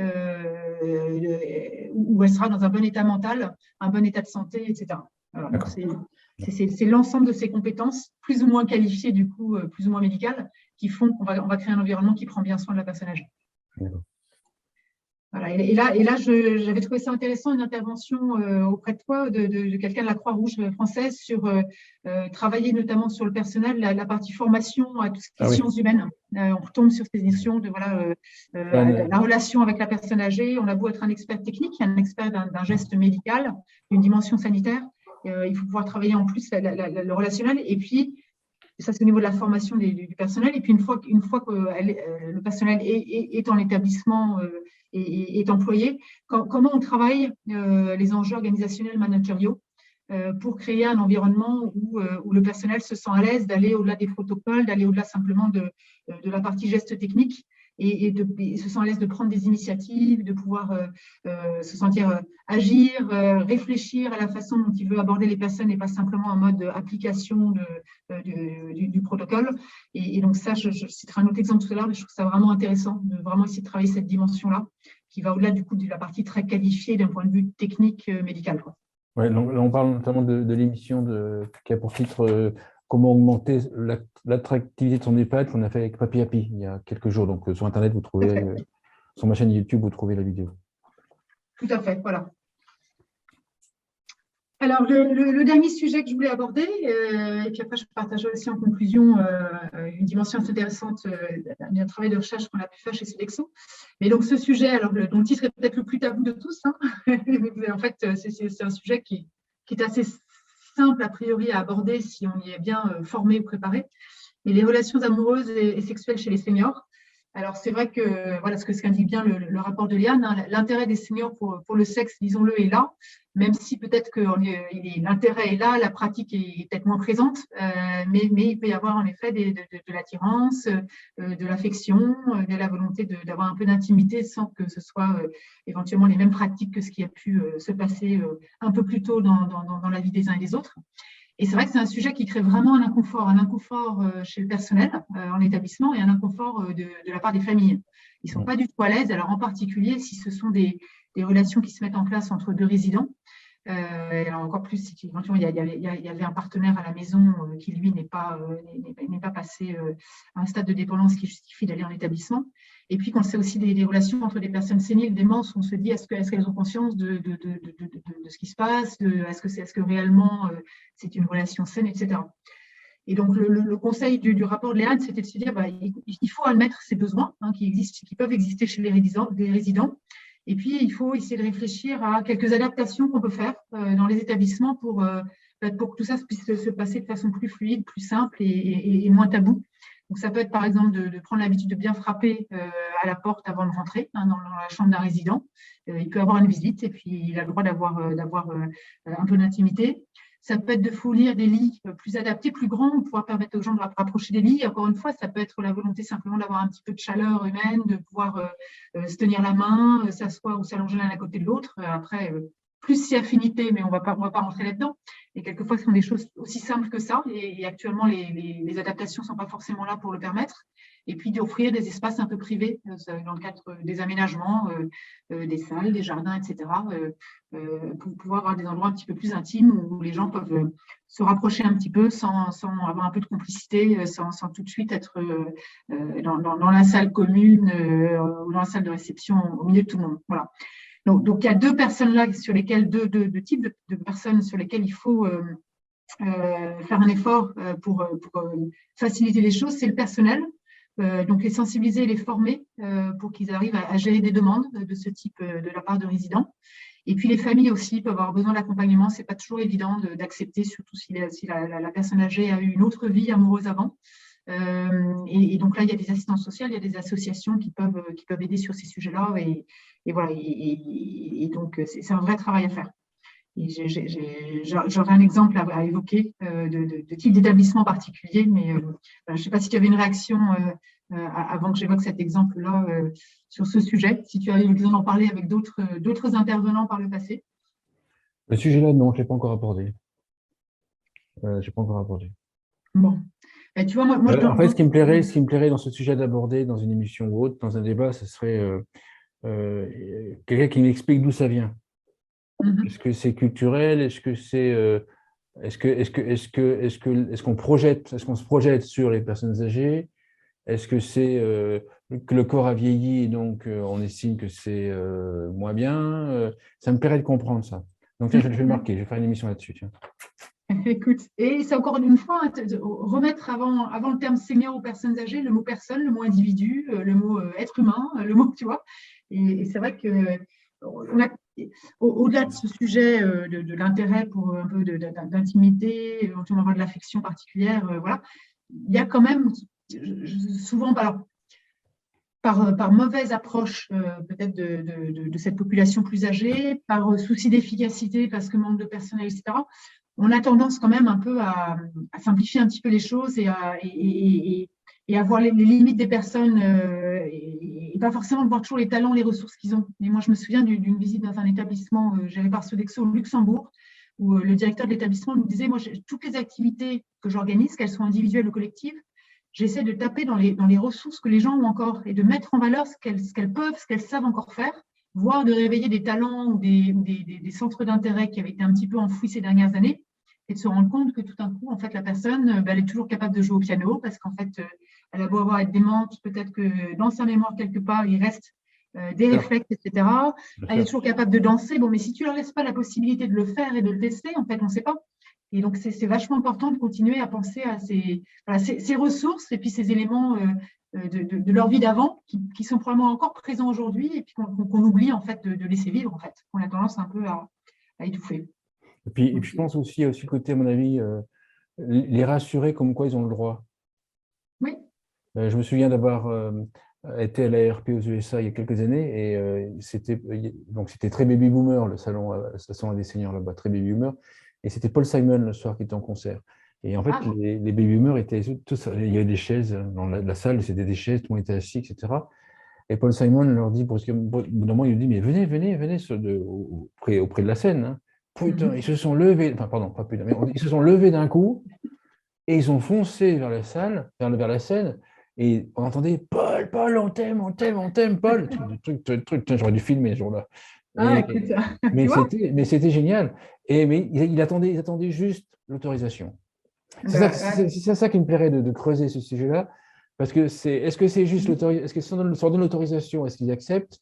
où elle sera dans un bon état mental, un bon état de santé, etc. Alors, c'est l'ensemble de ces compétences, plus ou moins qualifiées, du coup, plus ou moins médicales, qui font qu'on va créer un environnement qui prend bien soin de la personne âgée. Voilà, et là j'avais trouvé ça intéressant, une intervention auprès de toi de quelqu'un de la Croix-Rouge française sur travailler notamment sur le personnel, la partie formation à tout ce qui est sciences humaines. On retombe sur ces notions de la relation avec la personne âgée. On a beau être un expert technique, un expert d'un geste médical, d'une dimension sanitaire, il faut pouvoir travailler en plus le relationnel et puis ça, c'est au niveau de la formation du personnel. Et puis, une fois que le personnel est en établissement et est employé, comment on travaille les enjeux organisationnels managériaux pour créer un environnement où le personnel se sent à l'aise d'aller au-delà des protocoles, d'aller au-delà simplement de la partie geste technique et se sent à l'aise de prendre des initiatives, de pouvoir se sentir agir, réfléchir à la façon dont il veut aborder les personnes et pas simplement en mode application du protocole. Et donc ça, je citerai un autre exemple tout à l'heure, mais je trouve ça vraiment intéressant de vraiment essayer de travailler cette dimension-là qui va au-delà du coup de la partie très qualifiée d'un point de vue technique médical, quoi. Ouais, donc là, on parle notamment de l'émission qui a pour titre Comment augmenter l'attractivité de son EHPAD qu'on a fait avec Papy Happy il y a quelques jours. Donc sur Internet, vous trouvez, sur ma chaîne YouTube, vous trouvez la vidéo. Tout à fait, voilà. Alors, le dernier sujet que je voulais aborder, et puis après je partagerai aussi en conclusion une dimension assez intéressante d'un travail de recherche qu'on a pu faire chez Sodexo. Mais donc ce sujet, alors dont le titre est peut-être le plus tabou de tous, hein, en fait c'est un sujet qui est assez simple a priori à aborder si on y est bien formé ou préparé, mais les relations amoureuses et sexuelles chez les seniors. Alors, c'est vrai que, voilà, ce qu'indique bien le rapport de Liane, hein, l'intérêt des seniors pour le sexe, disons-le, est là, même si peut-être que l'intérêt est là, la pratique est peut-être moins présente, mais il peut y avoir en effet de l'attirance, de l'affection, de la volonté d'avoir un peu d'intimité sans que ce soit éventuellement les mêmes pratiques que ce qui a pu se passer un peu plus tôt dans la vie des uns et des autres. Et c'est vrai que c'est un sujet qui crée vraiment un inconfort chez le personnel en établissement et un inconfort de la part des familles. Ils ne sont pas du tout à l'aise, alors en particulier si ce sont des relations qui se mettent en place entre deux résidents. Et alors encore plus si éventuellement il y avait un partenaire à la maison qui, lui, n'est pas passé à un stade de dépendance qui justifie d'aller en établissement. Et puis, qu'on sait aussi des relations entre des personnes séniles, démences, on se dit est-ce qu'elles ont conscience de ce qui se passe, est-ce que réellement c'est une relation saine, etc. Et donc, le conseil du rapport de Léane, c'était de se dire il faut admettre ces besoins qui peuvent exister chez les résidents. Et puis, il faut essayer de réfléchir à quelques adaptations qu'on peut faire dans les établissements pour que tout ça puisse se passer de façon plus fluide, plus simple et moins tabou. Donc, ça peut être par exemple de prendre l'habitude de bien frapper à la porte avant de rentrer dans la chambre d'un résident. Il peut avoir une visite et puis il a le droit d'avoir un peu d'intimité. Ça peut être de fournir des lits plus adaptés, plus grands, pour pouvoir permettre aux gens de rapprocher des lits. Et encore une fois, ça peut être la volonté simplement d'avoir un petit peu de chaleur humaine, de pouvoir se tenir la main, s'asseoir ou s'allonger l'un à côté de l'autre. Après, plus si affinité, mais on va pas rentrer là-dedans. Et quelquefois, ce sont des choses aussi simples que ça. Et actuellement, les adaptations ne sont pas forcément là pour le permettre. Et puis d'offrir des espaces un peu privés dans le cadre des aménagements, des salles, des jardins, etc., pour pouvoir avoir des endroits un petit peu plus intimes où les gens peuvent se rapprocher un petit peu sans avoir un peu de complicité, sans tout de suite être dans la salle commune ou dans la salle de réception au milieu de tout le monde. Voilà. Donc il y a deux personnes là sur lesquelles, deux types de personnes sur lesquelles il faut faire un effort pour faciliter les choses. C'est le personnel. Donc, les sensibiliser et les former pour qu'ils arrivent à gérer des demandes de ce type de la part de résidents. Et puis, les familles aussi peuvent avoir besoin d'accompagnement. Ce n'est pas toujours évident d'accepter, surtout si la personne âgée a eu une autre vie amoureuse avant. Et donc là, il y a des assistances sociales, il y a des associations qui peuvent aider sur ces sujets-là. Et voilà. Et donc, c'est un vrai travail à faire. J'aurais un exemple à évoquer de type d'établissement particulier, mais je ne sais pas si tu avais une réaction avant que j'évoque cet exemple-là sur ce sujet, si tu as eu l'occasion d'en parler avec d'autres intervenants par le passé. Le sujet-là, non, je ne l'ai pas encore abordé. Bon. Et tu vois, moi en fait, ce qui me plairait dans ce sujet d'aborder dans une émission ou autre, dans un débat, ce serait quelqu'un qui m'explique d'où ça vient. Est-ce que c'est culturel? Est-ce que c'est est-ce qu'on se projette sur les personnes âgées? Est-ce que c'est que le corps a vieilli et donc on estime que c'est moins bien? Ça me plairait de comprendre ça. Donc tiens, je vais le marquer, je vais faire une émission là-dessus. Tiens. Écoute, et c'est encore une fois remettre avant le terme senior aux personnes âgées, le mot personne, le mot individu, le mot être humain, le mot, tu vois. Et c'est vrai que au-delà de ce sujet de l'intérêt pour un peu d'intimité, éventuellement avoir de l'affection particulière, voilà, il y a quand même souvent par mauvaise approche peut-être de cette population plus âgée, par souci d'efficacité, parce que manque de personnel, etc., on a tendance quand même un peu à simplifier un petit peu les choses et à voir les limites des personnes et pas forcément voir toujours les talents, les ressources qu'ils ont. Mais moi, je me souviens d'une visite dans un établissement géré par Sodexo au Luxembourg, où le directeur de l'établissement nous disait, moi, toutes les activités que j'organise, qu'elles soient individuelles ou collectives, j'essaie de taper dans les ressources que les gens ont encore et de mettre en valeur ce qu'elles peuvent, ce qu'elles savent encore faire, voire de réveiller des talents ou des centres d'intérêt qui avaient été un petit peu enfouis ces dernières années et de se rendre compte que tout d'un coup, en fait, la personne, elle est toujours capable de jouer au piano parce qu'en fait, elle a beau avoir être démente, peut-être que dans sa mémoire, quelque part, il reste des réflexes, etc. Elle est toujours capable de danser. Bon, mais si tu ne leur laisses pas la possibilité de le faire et de le tester, en fait, on ne sait pas. Et donc, c'est vachement important de continuer à penser à ces ressources et puis ces éléments de leur vie d'avant qui sont probablement encore présents aujourd'hui et puis qu'on oublie en fait de laisser vivre, en fait. On a tendance un peu à étouffer. Et puis, je pense aussi, il y a aussi le côté, à mon avis, les rassurer comme quoi ils ont le droit. Oui. Je me souviens d'avoir été à l'ARP aux USA il y a quelques années et c'était très baby boomer, le salon des seniors là-bas, très baby boomer. Et c'était Paul Simon le soir qui était en concert. Et en fait, les baby boomers étaient tous, il y avait des chaises dans la salle, c'était des chaises, tout le monde était assis, etc. Et Paul Simon leur dit, parce que moment, il lui dit, mais venez auprès de la scène. Hein. Putain, ils se sont levés, enfin, pardon, pas putain, mais ils se sont levés d'un coup et ils ont foncé vers la salle, vers la scène. Et on entendait Paul, on t'aime, Paul. J'aurais dû filmer ce jour-là. Mais c'était génial. Mais ils attendaient juste l'autorisation. C'est ça qui me plairait de creuser ce sujet-là. Parce que est-ce que c'est juste l'autorisation? Est-ce que si on donne l'autorisation, est-ce qu'ils acceptent?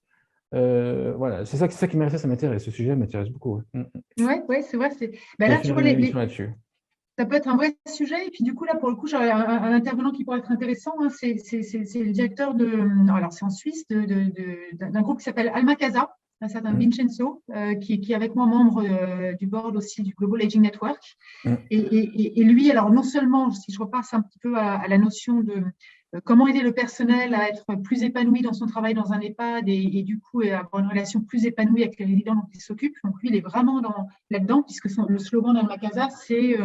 Voilà, c'est ça qui m'intéresse, ce sujet m'intéresse beaucoup. Oui, c'est vrai. Là, tu vois, là-dessus. Ça peut être un vrai sujet. Et puis, du coup, là, pour le coup, j'ai un intervenant qui pourrait être intéressant. Hein. C'est le directeur alors, c'est en Suisse, d'un groupe qui s'appelle Alma Casa, un certain Vincenzo, qui est avec moi membre du board aussi du Global Aging Network. Et lui, alors, non seulement, si je repasse un petit peu à la notion de comment aider le personnel à être plus épanoui dans son travail dans un EHPAD et du coup avoir une relation plus épanouie avec les résidents dont il s'occupe. Donc lui, il est vraiment là-dedans, puisque le slogan d'Alma Casa, c'est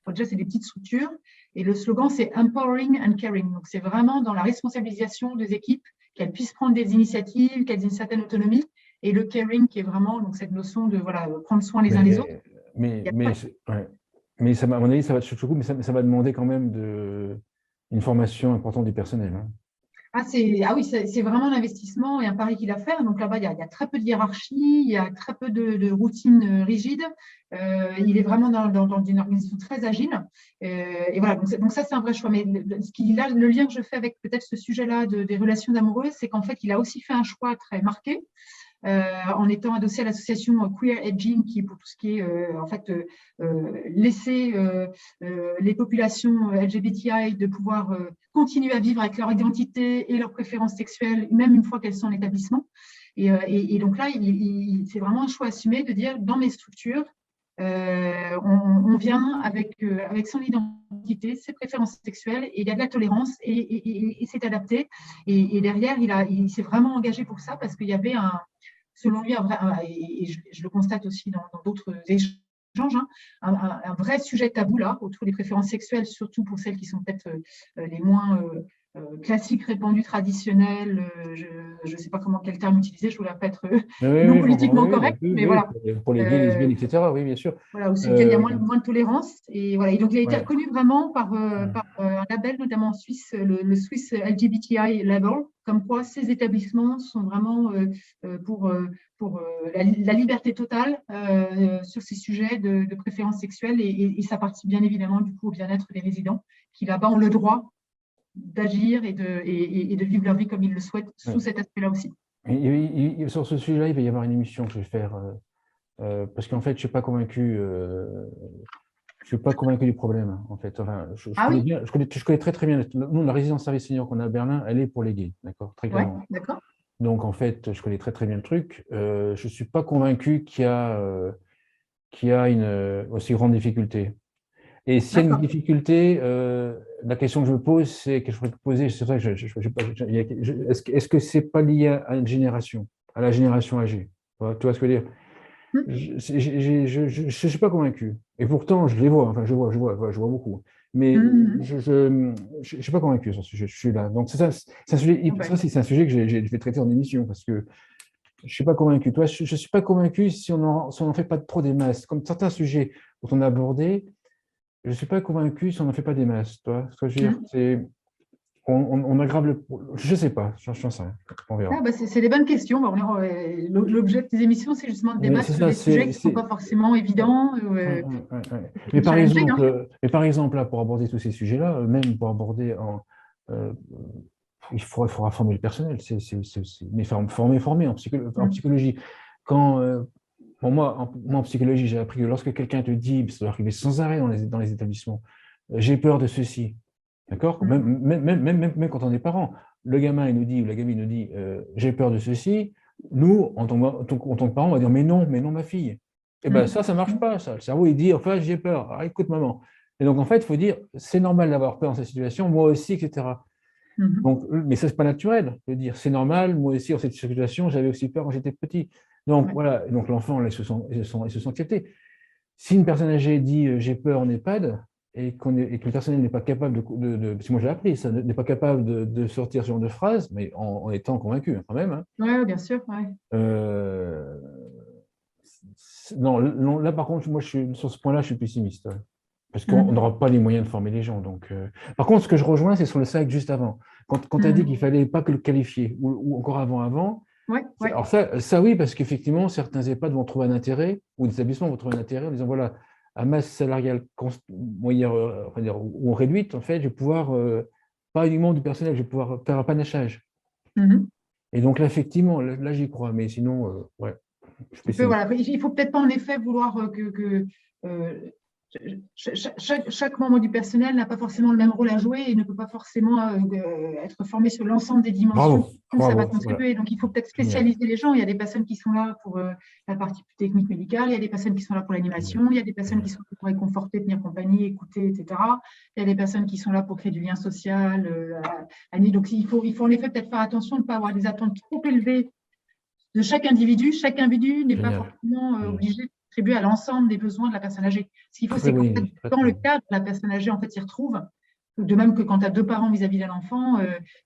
déjà c'est des petites structures, et le slogan c'est Empowering and Caring. Donc c'est vraiment dans la responsabilisation des équipes, qu'elles puissent prendre des initiatives, qu'elles aient une certaine autonomie, et le caring qui est vraiment donc cette notion de prendre soin les uns des autres. Mais ça, à mon avis, ça va surtout, mais ça va demander quand même une formation importante du personnel. Hein. Oui, c'est vraiment un investissement et un pari qu'il a à faire. Donc là-bas, il y a très peu de hiérarchie, il y a très peu de routines rigides. Il est vraiment dans une organisation très agile. Et voilà, donc ça, c'est un vrai choix. Mais le lien que je fais avec peut-être ce sujet-là des relations amoureuses, c'est qu'en fait, il a aussi fait un choix très marqué. En étant adossé à l'association Queer Aging, qui est pour tout ce qui est laisser les populations LGBTI de pouvoir continuer à vivre avec leur identité et leurs préférences sexuelles, même une fois qu'elles sont en établissement. Et donc là, c'est vraiment un choix assumé de dire, dans mes structures, on vient avec son identité, ses préférences sexuelles, et il y a de la tolérance, et c'est adapté. Et derrière, il s'est vraiment engagé pour ça, parce qu'il y avait selon lui, et je le constate aussi dans d'autres échanges, un vrai sujet tabou là, autour des préférences sexuelles, surtout pour celles qui sont peut-être les moins classiques, répandues, traditionnelles. Je ne sais pas quel terme utiliser, je ne voulais pas être non politiquement correct, mais voilà. Pour les gays, lesbiennes, etc., oui, bien sûr. Voilà, aussi il y a moins de tolérance. Et voilà. Et donc, il a été reconnu vraiment par un label, notamment en Suisse, le Swiss LGBTI Label, comme quoi ces établissements sont vraiment pour la liberté totale sur ces sujets de préférence sexuelle, et ça participe bien évidemment du coup au bien-être des résidents qui là-bas ont le droit d'agir et de vivre leur vie comme ils le souhaitent sous cet aspect-là aussi. Sur ce sujet-là, il va y avoir une émission que je vais faire parce qu'en fait, je ne suis pas convaincu. Je suis pas convaincu du problème, en fait. Enfin, je connais très bien. Nous, la résidence service senior qu'on a à Berlin, elle est pour les gays, d'accord, très clairement. Ouais, d'accord. Donc, en fait, je connais très bien le truc. Je ne suis pas convaincu qu'il y a une aussi grande difficulté. Et s'il y a une difficulté, la question que je me pose, c'est que je pourrais te poser, c'est vrai que est-ce que c'est pas lié à une génération, à la génération âgée? Tu vois ce que je veux dire? Je ne suis pas convaincu. Et pourtant, je les vois, enfin, je vois beaucoup. Mais je ne suis pas convaincu sur ce sujet. Je suis là. Donc, c'est un sujet, c'est un sujet que je vais traiter en émission parce que je ne suis pas convaincu. Toi, je ne suis pas convaincu si on n'en fait pas trop des masses. Comme certains sujets dont on a abordé, je ne suis pas convaincu si on n'en fait pas des masses. Toi, ce que je veux dire, c'est. On aggrave le. Je ne sais pas, je ne sais rien. On verra. C'est des bonnes questions. L'objet de tes émissions, c'est justement de débattre sur des sujets qui ne sont pas forcément évidents. Mais par exemple, là, pour aborder tous ces sujets-là, même pour aborder il faudra former le personnel, mais former en psychologie. Moi, en psychologie, j'ai appris que lorsque quelqu'un te dit, ça doit arriver sans arrêt dans les établissements, j'ai peur de ceci, d'accord? Même quand on est parent, le gamin il nous dit, ou la gamine nous dit, j'ai peur de ceci, nous, en tant que parents, on va dire, mais non, ma fille. Et bien ça ne marche pas, ça. Le cerveau, il dit, enfin, j'ai peur. Alors, écoute, maman. Et donc, en fait, il faut dire, c'est normal d'avoir peur dans cette situation, moi aussi, etc. Donc, mais ça, c'est pas naturel de dire, c'est normal, moi aussi, dans cette situation, j'avais aussi peur quand j'étais petit. Donc, voilà. Donc, l'enfant, il se sent accepté. Si une personne âgée dit, j'ai peur en EHPAD, et que le personnel n'est pas capable parce que moi j'ai appris, ça n'est pas capable de sortir ce genre de phrase, mais en étant convaincu quand même. Hein. Oui, bien sûr. Non, là par contre, moi sur ce point-là, je suis pessimiste. Ouais. Parce qu'on n'aura pas les moyens de former les gens. Donc, par contre, ce que je rejoins, c'est sur le slide juste avant. Quand tu as dit qu'il ne fallait pas que le qualifier, ou encore avant. Alors ça oui, parce qu'effectivement, certains EHPAD vont trouver un intérêt, ou des établissements vont trouver un intérêt en disant, voilà, à masse salariale ou réduite, en fait, je vais pouvoir, pas uniquement du personnel, je vais pouvoir faire un panachage. Et donc là, effectivement, là j'y crois, mais sinon, ouais. Il ne faut peut-être pas en effet vouloir que chaque membre du personnel n'a pas forcément le même rôle à jouer et ne peut pas forcément être formé sur l'ensemble des dimensions. Ça va contribuer. Donc, il faut peut-être spécialiser les gens. Il y a des personnes qui sont là pour la partie plus technique médicale, il y a des personnes qui sont là pour l'animation, il y a des personnes qui sont là pour réconforter, tenir compagnie, écouter, etc. Il y a des personnes qui sont là pour créer du lien social. Donc, il faut en effet peut-être faire attention de ne pas avoir des attentes trop élevées de chaque individu. Chaque individu n'est pas forcément obligé de contribuer à l'ensemble des besoins de la personne âgée. Ce qu'il faut, c'est qu'en fait, dans le cadre, la personne âgée, en fait, s'y retrouve. De même que quand tu as deux parents vis-à-vis d'un enfant,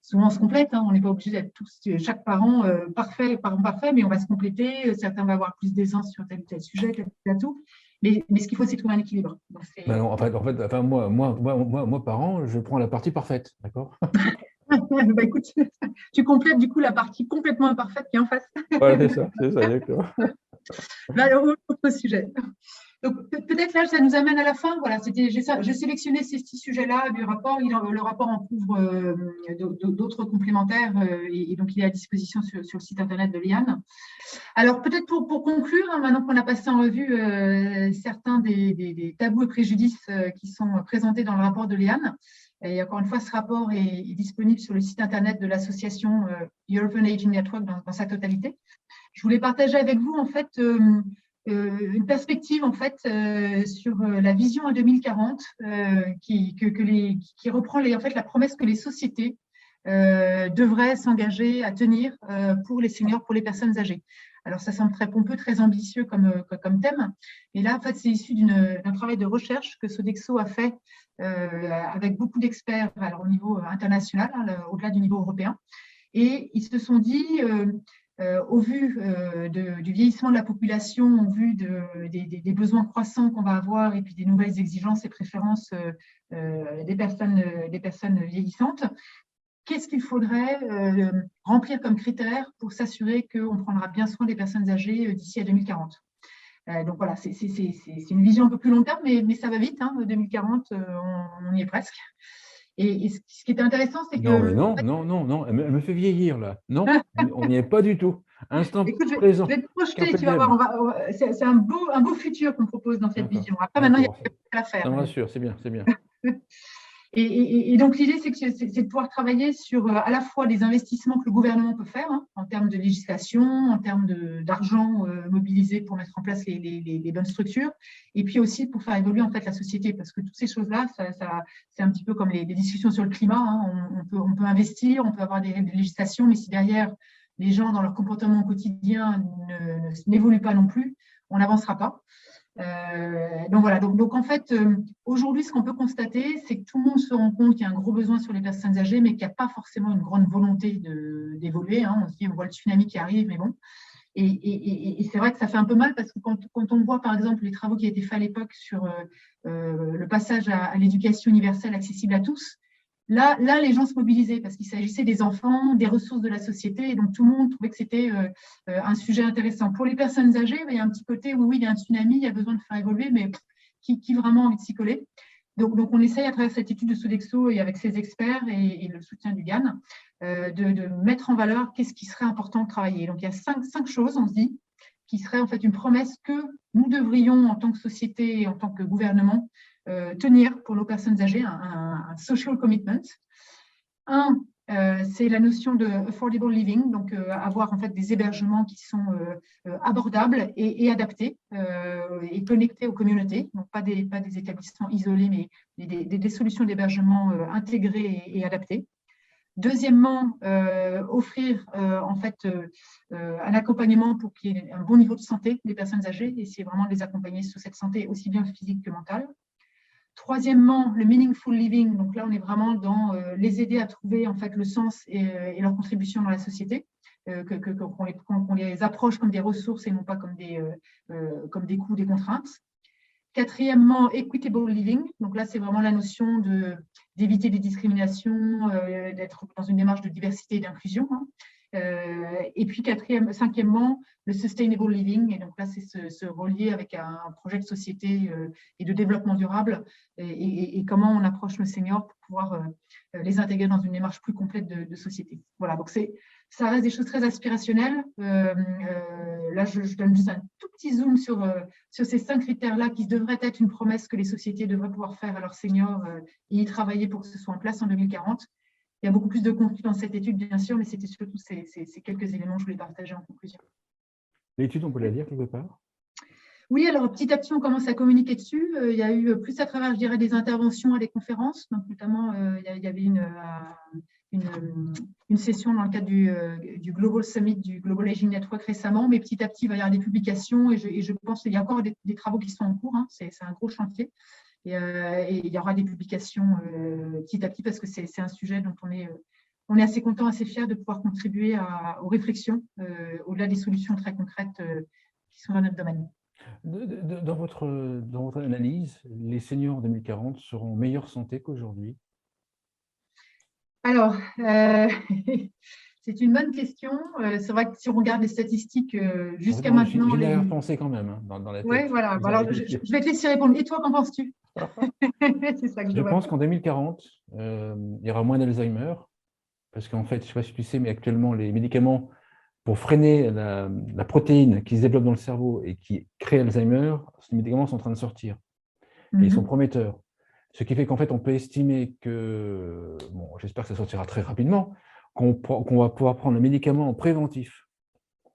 souvent on se complète. Hein, on n'est pas obligé d'être tous, chaque parent parfait, mais on va se compléter. Certains vont avoir plus d'aisance sur tel ou tel sujet, tel ou tel tout. Mais ce qu'il faut, c'est trouver un équilibre. Donc, moi, parent, je prends la partie parfaite, d'accord? Écoute, tu complètes du coup la partie complètement imparfaite qui est en face. Voilà, c'est ça, d'accord. Autre sujet. Donc, peut-être là, ça nous amène à la fin. Voilà, j'ai sélectionné ces 6 sujets-là du rapport. Le rapport en couvre d'autres complémentaires et donc il est à disposition sur le site internet de l'IAN. Alors, peut-être pour conclure, hein, maintenant qu'on a passé en revue certains des tabous et préjudices qui sont présentés dans le rapport de l'IAN. Et encore une fois, ce rapport est disponible sur le site internet de l'association European Aging Network dans sa totalité. Je voulais partager avec vous en fait une perspective en fait sur la vision à 2040 qui reprend en fait la promesse que les sociétés devraient s'engager à tenir pour les seniors, pour les personnes âgées. Alors ça semble très pompeux, très ambitieux comme thème, mais là en fait c'est issu d'un travail de recherche que Sodexo a fait avec beaucoup d'experts au niveau international, au-delà du niveau européen, et ils se sont dit au vu du vieillissement de la population, au vu des besoins croissants qu'on va avoir et puis des nouvelles exigences et préférences des personnes vieillissantes, qu'est-ce qu'il faudrait remplir comme critères pour s'assurer qu'on prendra bien soin des personnes âgées d'ici à 2040 ? Donc voilà, c'est une vision un peu plus long terme, mais ça va vite. Hein, 2040, on y est presque. Et ce qui est intéressant, c'est que… Non, elle me fait vieillir là. Non, on n'y est pas du tout. Instant Écoute, présent. Je vais te projeter, tu vas voir. C'est un beau futur qu'on propose dans cette vision. Après, maintenant, il y a à faire. Ça me rassure, c'est bien. Et donc, l'idée, c'est de pouvoir travailler sur à la fois les investissements que le gouvernement peut faire en termes de législation, en termes d'argent mobilisé pour mettre en place les bonnes structures, et puis aussi pour faire évoluer en fait la société, parce que toutes ces choses-là, c'est un petit peu comme les discussions sur le climat. On peut investir, on peut avoir des législations, mais si derrière les gens dans leur comportement au quotidien n'évoluent pas non plus, on n'avancera pas. Donc voilà, donc en fait, aujourd'hui, ce qu'on peut constater, c'est que tout le monde se rend compte qu'il y a un gros besoin sur les personnes âgées, mais qu'il n'y a pas forcément une grande volonté d'évoluer. On se dit, on voit le tsunami qui arrive, mais bon. Et c'est vrai que ça fait un peu mal parce que quand on voit, par exemple, les travaux qui ont été faits à l'époque sur le passage à l'éducation universelle accessible à tous, là, les gens se mobilisaient parce qu'il s'agissait des enfants, des ressources de la société, et donc tout le monde trouvait que c'était un sujet intéressant. Pour les personnes âgées, il y a un petit côté où oui, il y a un tsunami, il y a besoin de faire évoluer, mais qui vraiment a envie de s'y coller? Donc, on essaye à travers cette étude de Sodexo et avec ses experts et le soutien du GAN de mettre en valeur qu'est-ce qui serait important de travailler. Donc, il y a cinq choses, on se dit, qui seraient en fait une promesse que nous devrions, en tant que société et en tant que gouvernement, tenir pour nos personnes âgées, un social commitment. C'est la notion de affordable living, donc avoir en fait des hébergements qui sont abordables et adaptés et connectés aux communautés, donc pas des établissements isolés, mais des solutions d'hébergement intégrées et adaptées. Deuxièmement, offrir en fait un accompagnement pour qu'il y ait un bon niveau de santé des personnes âgées, et c'est vraiment de les accompagner sur cette santé aussi bien physique que mentale. Troisièmement, le meaningful living. Donc là, on est vraiment dans les aider à trouver en fait le sens et leur contribution dans la société, qu'on les approche comme des ressources et non pas comme des coûts, des contraintes. Quatrièmement, equitable living. Donc là, c'est vraiment la notion d'éviter des discriminations, d'être dans une démarche de diversité et d'inclusion. Et puis cinquièmement, le sustainable living. Et donc là, c'est se relier avec un projet de société et de développement durable et comment on approche nos seniors pour pouvoir les intégrer dans une démarche plus complète de société. Voilà, donc ça reste des choses très aspirationnelles. Là, je donne juste un tout petit zoom sur ces 5 critères-là qui devraient être une promesse que les sociétés devraient pouvoir faire à leurs seniors et y travailler pour que ce soit en place en 2040. Il y a beaucoup plus de contenu dans cette étude, bien sûr, mais c'était surtout ces quelques éléments que je voulais partager en conclusion. L'étude, on peut la lire quelque part? Oui, alors petit à petit, on commence à communiquer dessus. Il y a eu plus à travers, je dirais, des interventions à des conférences. Donc, notamment, il y avait une session dans le cadre du Global Summit, du Global Aging Network récemment, mais petit à petit, il va y avoir des publications et je pense qu'il y a encore des travaux qui sont en cours. C'est un gros chantier. Et il y aura des publications petit à petit parce que c'est un sujet dont on est assez content, assez fier de pouvoir contribuer aux réflexions au-delà des solutions très concrètes qui sont dans notre domaine. Dans votre analyse, les seniors en 2040 seront en meilleure santé qu'aujourd'hui? Alors, c'est une bonne question. C'est vrai que si on regarde les statistiques jusqu'à maintenant… J'ai une pensée quand même dans la tête. Oui, voilà. Alors, je vais te laisser répondre. Et toi, qu'en penses-tu? C'est ça que je pense qu'en 2040, il y aura moins d'Alzheimer, parce qu'en fait, je ne sais pas si tu sais, mais actuellement, les médicaments pour freiner la protéine qui se développe dans le cerveau et qui crée Alzheimer, ces médicaments sont en train de sortir. Et ils sont prometteurs. Ce qui fait qu'en fait, on peut estimer que, bon, j'espère que ça sortira très rapidement, qu'on va pouvoir prendre le médicament en préventif.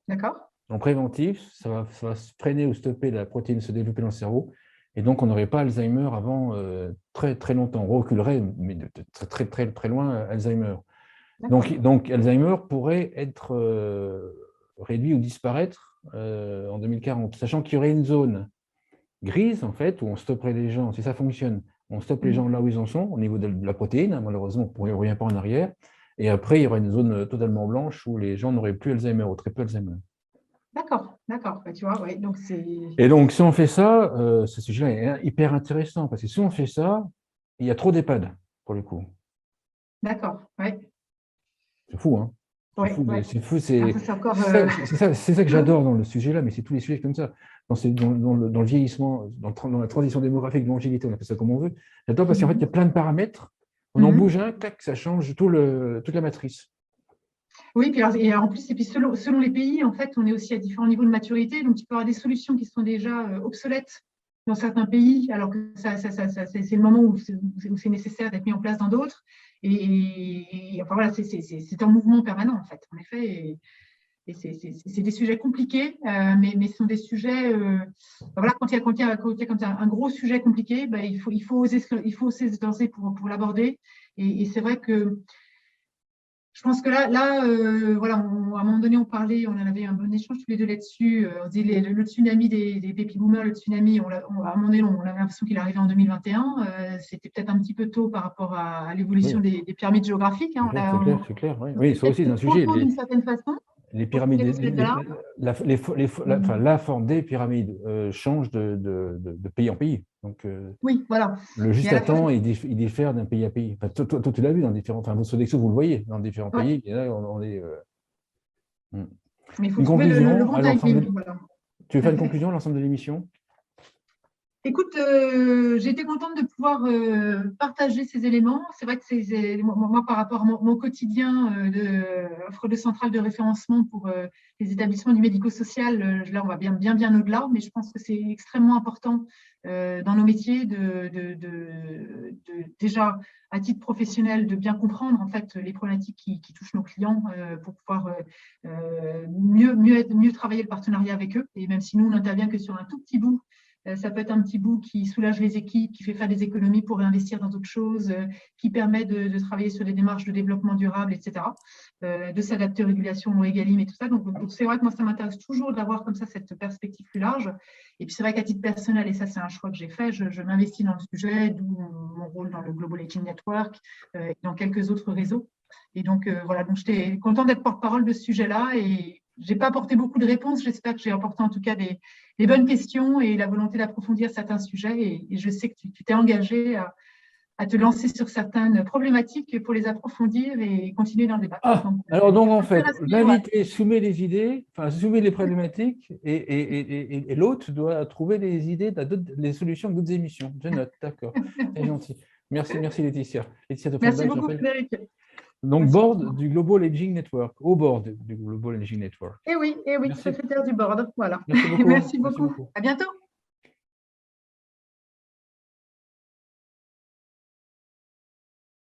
D'accord. En préventif, ça va freiner ou stopper la protéine se développer dans le cerveau. Et donc, on n'aurait pas Alzheimer avant très, très longtemps. On reculerait, mais de très, très, très loin, Alzheimer. Donc, Alzheimer pourrait être réduit ou disparaître en 2040, sachant qu'il y aurait une zone grise, en fait, où on stopperait les gens, si ça fonctionne, on stoppe les gens là où ils en sont, au niveau de la protéine, malheureusement, on ne revient pas en arrière, et après, il y aura une zone totalement blanche où les gens n'auraient plus Alzheimer, ou très peu Alzheimer. D'accord. Tu vois, ouais, donc c'est… Et donc, si on fait ça, ce sujet-là est hyper intéressant, parce que si on fait ça, il y a trop d'EHPAD, pour le coup. D'accord, oui. C'est fou, hein? C'est fou, c'est ça que j'adore dans le sujet-là, mais c'est tous les sujets comme ça. Dans le vieillissement, dans la transition démographique, longévité, on appelle ça comme on veut. J'adore parce qu'en fait, il y a plein de paramètres. On en bouge un, tac, ça change toute la matrice. Oui, et en plus, selon les pays, en fait, on est aussi à différents niveaux de maturité. Donc, il peut y avoir des solutions qui sont déjà obsolètes dans certains pays, alors que c'est le moment où c'est nécessaire d'être mis en place dans d'autres. Et enfin voilà, c'est un mouvement permanent en fait, en effet. Et c'est des sujets compliqués, mais ce sont des sujets. Voilà, quand il y a comme ça un gros sujet compliqué, il faut oser se lancer pour l'aborder. Et c'est vrai que je pense que voilà, à un moment donné, on en avait un bon échange tous les deux là-dessus. On dit le tsunami des baby boomers, le tsunami, à un moment donné, on avait l'impression qu'il arrivait en 2021. C'était peut-être un petit peu tôt par rapport à l'évolution des pyramides géographiques. Hein. C'est clair. Oui, ça aussi, c'est un sujet. D'une certaine façon. Les pyramides, la forme des pyramides change de pays en pays. Donc, oui, voilà. Le juste à temps, il diffère d'un pays à pays. Enfin, toi, tu l'as vu dans différents. Enfin, Sodexo, vous le voyez dans différents pays. Et là, on est. Mais il faut trouver le bon timing. Voilà. Tu veux faire une conclusion à l'ensemble de l'émission? Écoute, j'ai été contente de pouvoir partager ces éléments. C'est vrai que moi, par rapport à mon quotidien d'offre de centrale de référencement pour les établissements du médico-social, là, on va bien au-delà, mais je pense que c'est extrêmement important dans nos métiers déjà, à titre professionnel, de bien comprendre en fait les problématiques qui touchent nos clients pour pouvoir mieux travailler le partenariat avec eux. Et même si nous, on n'intervient que sur un tout petit bout, ça peut être un petit bout qui soulage les équipes, qui fait faire des économies pour réinvestir dans d'autres choses, qui permet de travailler sur des démarches de développement durable, etc., de s'adapter aux régulations, aux Egalim et tout ça. Donc c'est vrai que moi, ça m'intéresse toujours d'avoir comme ça cette perspective plus large. Et puis c'est vrai qu'à titre personnel, et ça c'est un choix que j'ai fait, je m'investis dans le sujet, d'où mon rôle dans le Global Aging Network et dans quelques autres réseaux. Et donc voilà, donc j'étais contente d'être porte-parole de ce sujet-là et je n'ai pas apporté beaucoup de réponses. J'espère que j'ai apporté en tout cas des bonnes questions et la volonté d'approfondir certains sujets. Et je sais que tu t'es engagé à te lancer sur certaines problématiques pour les approfondir et continuer dans le débat. Donc en fait, l'invité soumet les idées, enfin soumet les problématiques et l'autre doit trouver les idées, les solutions d'autres émissions. Je note, d'accord. C'est gentil. Merci Laetitia. Merci beaucoup Frédéric. Donc, board du Global Aging Network, au board du Global Aging Network. Eh oui, secrétaire du board, voilà. Merci beaucoup. Merci beaucoup. À bientôt.